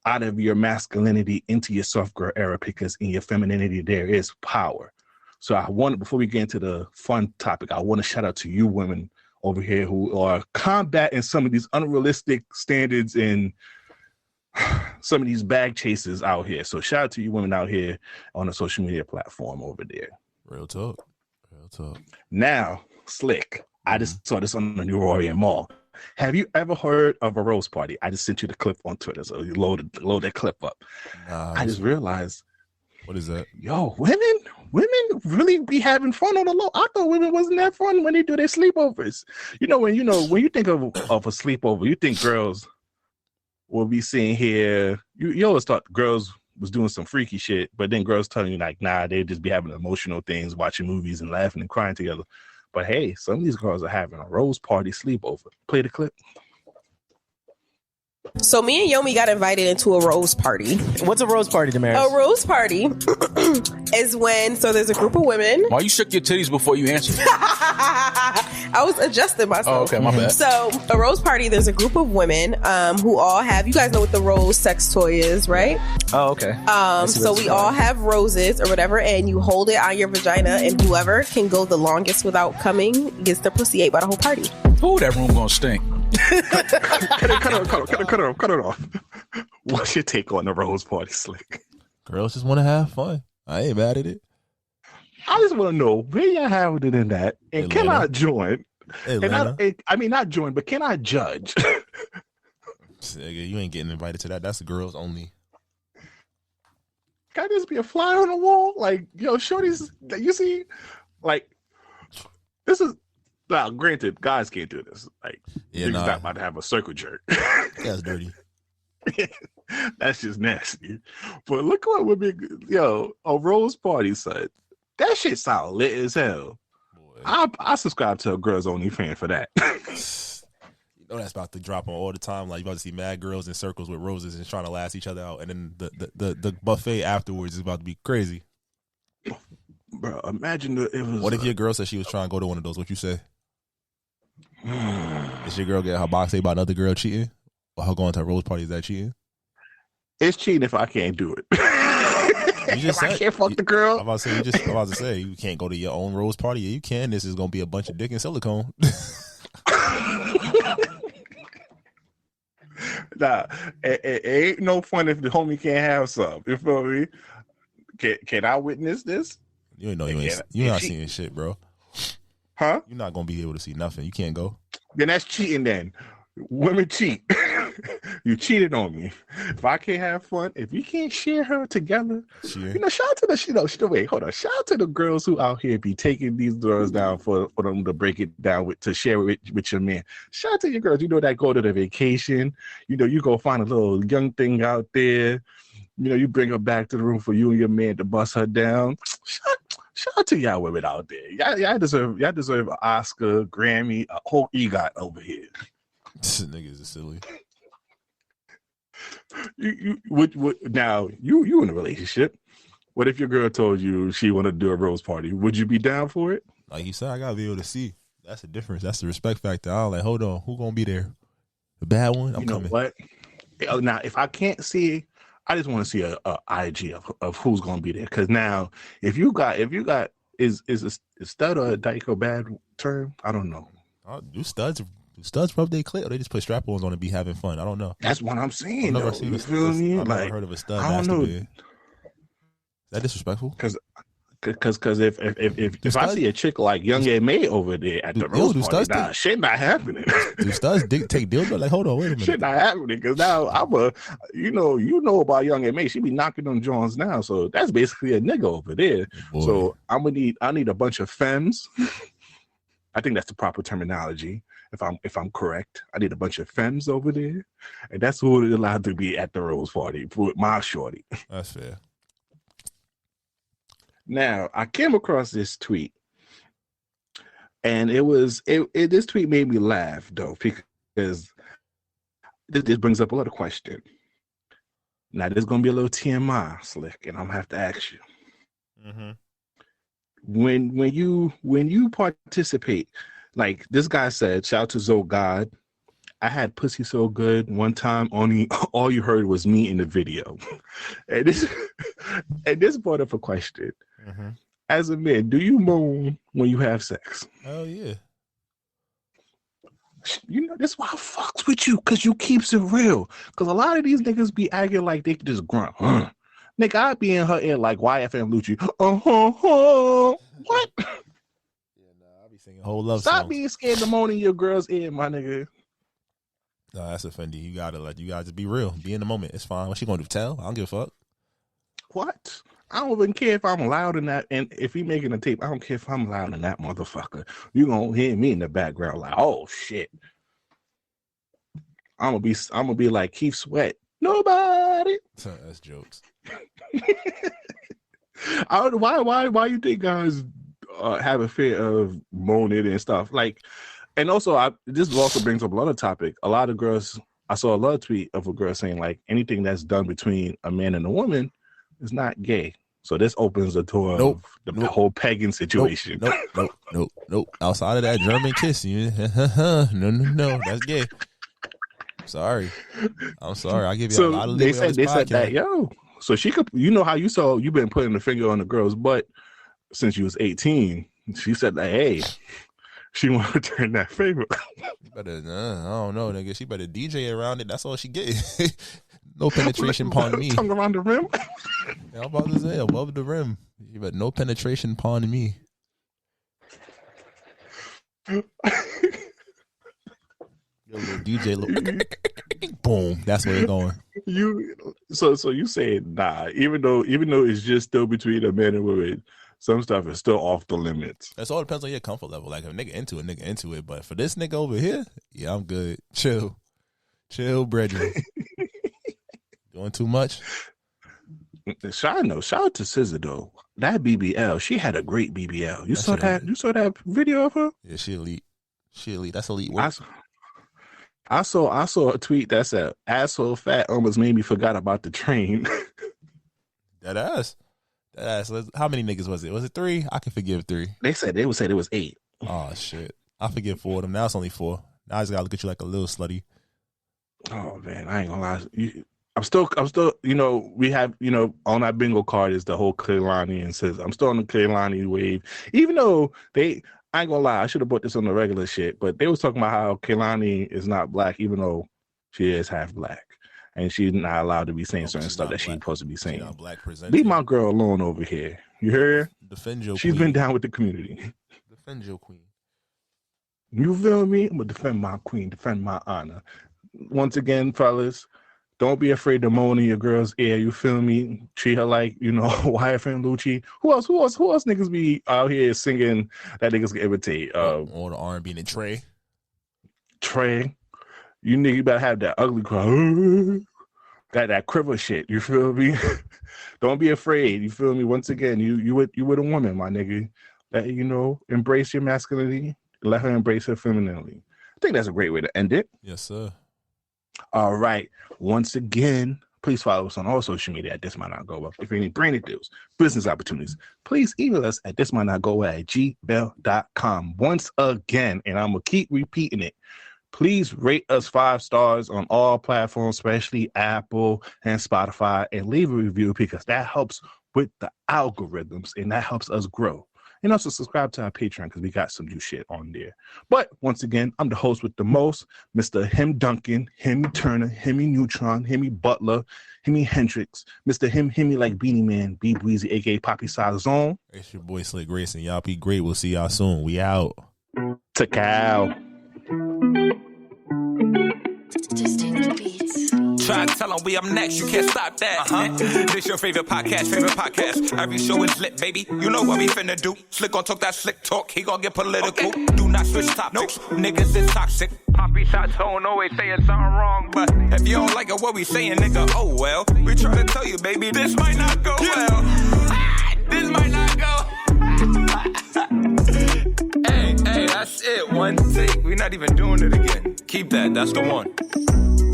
out of your masculinity into your soft girl era, because in your femininity there is power. So before we get into the fun topic, I want to shout out to you women over here who are combating some of these unrealistic standards and some of these bag chasers out here. So shout out to you women out here on the social media platform over there. Real talk. Now, Slick, I just saw this on the New Orleans Mall. Have you ever heard of a rose party? I just sent you the clip on Twitter, so you load that clip up. I just realized. What is that? Yo, women really be having fun on the low. I thought women wasn't that fun when they do their sleepovers. When you think of a sleepover, you think girls will be sitting here. You always thought girls was doing some freaky shit, but then girls telling you like, nah, they just be having emotional things, watching movies and laughing and crying together. But hey, some of these girls are having a rose party sleepover. Play the clip. So me and Yomi got invited into a rose party. What's a rose party, Damaris? A rose party is when, so there's a group of women. Why you shook your titties before you answered? I was adjusting myself. Oh, okay, my bad. So a rose party, there's a group of women who all have, you guys know what the rose sex toy is, right? Oh, okay. So we all have roses or whatever, and you hold it on your vagina, and whoever can go the longest without coming gets their pussy ate by the whole party. Ooh, that room gonna stink. Cut it off. What's your take on the rose party, Slick? Girls just want to have fun. I ain't mad at it. I just want to know where y'all having it in that, and Atlanta. can I join? Atlanta. I mean, not join, but can I judge? You ain't getting invited to that. That's the girls only. Can I just be a fly on the wall? Like, yo, shorties, you see, like, this is. Now, granted, guys can't do this. Like, you're not about to have a circle jerk. That's dirty. That's just nasty. But look what would be, a rose party, son. That shit sound lit as hell. Boy. I subscribe to a girls only fan for that. You know that's about to drop on all the time. Like, you about to see mad girls in circles with roses and trying to last each other out, and then the buffet afterwards is about to be crazy. Bro, imagine it was. What if your girl said she was trying to go to one of those? What you say? Is your girl get her box say about another girl cheating? Or her going to a rose party, is that cheating? It's cheating if I can't do it. You just I can't fuck the girl. I'm about to say you can't go to your own rose party. Yeah, you can. This is gonna be a bunch of dick and silicone. Nah, it ain't no fun if the homie can't have some. You feel me? Can I witness this? You're not seeing shit, bro. Huh? You're not gonna be able to see nothing. You can't go. Then that's cheating. Then women cheat. You cheated on me. If I can't have fun, if you can't share her together, shout out to the wait, hold on. Shout out to the girls who out here be taking these girls down for them to break it down to share it with your man. Shout out to your girls. That go to the vacation. You go find a little young thing out there. You bring her back to the room for you and your man to bust her down. Shout out to y'all women out there. Y'all deserve an Oscar, Grammy, a whole EGOT over here. Niggas are silly. Now you in a relationship. What if your girl told you she wanted to do a rose party? Would you be down for it? Like you said, I gotta be able to see. That's the difference. That's the respect factor. I'm like, hold on, who gonna be there? The bad one? I'm coming. What? Now, if I can't see, I just want to see a IG of who's gonna be there. Because now, if you got is stud or a dyke a bad term? I don't know. Do studs rub their clit, or they just put strap-ons on and be having fun? I don't know. That's what I'm saying. I've never seen you feel me? I've never heard of a stud. I don't know. Is that disrespectful? Because if I see a chick like Young M.A. over there at the rose party, shit not happening. Do studs take dildo? Like, hold on, wait a minute. Shit not happening because now I'm you know about Young M.A. She be knocking them joints now, so that's basically a nigga over there. Boy. So I need a bunch of femmes. I think that's the proper terminology. if I'm correct. I need a bunch of femmes over there, and that's who is allowed to be at the rose party with my shorty. That's fair. Now, I came across this tweet, and this tweet made me laugh though, because this brings up a lot of question. Now, there's gonna be a little TMI, Slick, and I'm gonna have to ask you. Mm-hmm. When you participate, like this guy said, shout out to Zoe God, I had pussy so good one time, only all you heard was me in the video. and this brought up a question. Mm-hmm. As a man, do you moan when you have sex? Oh yeah. You know, that's why I fucks with you, because you keeps it real. Because a lot of these niggas be acting like they can just grunt. Nigga, I be in her ear like YFN Lucci. What? Yeah, nah, I be singing whole love Stop songs. being scared to moan in your girl's ear, my nigga. No, that's offending. You gotta just be real. Be in the moment. It's fine. What she gonna do? Tell? I don't give a fuck. What? I don't even care if I'm loud in that, and if he making a tape, I don't care if I'm loud in that motherfucker. You gonna hear me in the background like, oh shit. I'm gonna be like Keith Sweat. Nobody. That's jokes. I don't know why you think guys have a fear of moaning and stuff like, and also this also brings up a lot of topic. A lot of girls, I saw a lot of tweet of a girl saying like anything that's done between a man and a woman is not gay. So this opens the door of the whole pagan situation. Nope. Outside of that German kiss, no, that's gay. Sorry. I'm sorry. I give you a lot of leeway. They said that, yo. So she could, you know how you've been putting the finger on the girl's butt since you was 18. She said that, hey, she want to turn that favor. You better, I don't know, nigga. She better DJ around it. That's all she get. No penetration upon me. Tongue around the rim. Yeah, I'm about to say above the rim. You better no penetration upon me. Yo, little DJ, boom. That's where it's going. So you say nah, even though it's just still between a man and woman, some stuff is still off the limits. That's all depends on your comfort level. Like if a nigga into it. But for this nigga over here, yeah, I'm good. Chill, Brezzy. Doing too much. Shout out to SZA though. That BBL, she had a great BBL. You saw that video of her? Yeah, she elite. That's elite work. I saw a tweet that said asshole fat almost made me forgot about the train. That ass. How many niggas was it? Was it 3? I can forgive 3. They said it was 8. Oh shit. I forgive 4 of them. Now it's only 4. Now I just gotta look at you like a little slutty. Oh man, I ain't gonna lie. I'm still, we have, on our bingo card is the whole Kehlani, and says I'm still on the Kehlani wave. Even though I ain't gonna lie, I should have put this on the regular shit, but they was talking about how Kehlani is not black, even though she is half black, and she's not allowed to be saying certain stuff that she's supposed to be saying. Leave my girl alone over here. You hear? Defend your She's queen. been down with the community. Defend your queen. You feel me? I'm gonna defend my queen, defend my honor. Once again, fellas, don't be afraid to moan in your girl's ear. You feel me? Treat her like, YFN Lucci. Who else niggas be out here singing that niggas can imitate? Or the R&B and Trey. You niggas better have that ugly cry. that quiver shit. You feel me? Don't be afraid. You feel me? Once again, you with a woman, my nigga. That, embrace your masculinity. Let her embrace her femininity. I think that's a great way to end it. Yes, sir. All right. Once again, please follow us on all social media at This Might Not Go Well. If you have any branded deals, business opportunities, please email us at thismightnotgowell@gmail.com. Once again, and I'm going to keep repeating it, please rate us 5 stars on all platforms, especially Apple and Spotify, and leave a review because that helps with the algorithms and that helps us grow. And also subscribe to our Patreon because we got some new shit on there. But once again, I'm the host with the most, Mr. Him Duncan, Himmy Turner, Himmy Neutron, Himmy Butler, Himmy Hendrix, Mr. Himmy like Beanie Man, B Breezy, aka Poppy Salazone. It's your boy Slick Grayson. Y'all be great. We'll see y'all soon. We out. Takao. Try try to tell them we up next, you can't stop that. This your favorite podcast. Every show is lit, baby. You know what we finna do. Slick gon' talk that slick talk, he gon' get political. Do not switch topics, niggas is toxic. Poppy shots don't always saying something wrong, but if you don't like it, what we saying, nigga, oh well. We try to tell you, baby, this might not go well. This might not go. Hey, that's it. One take. We're not even doing it again. Keep that. That's the one.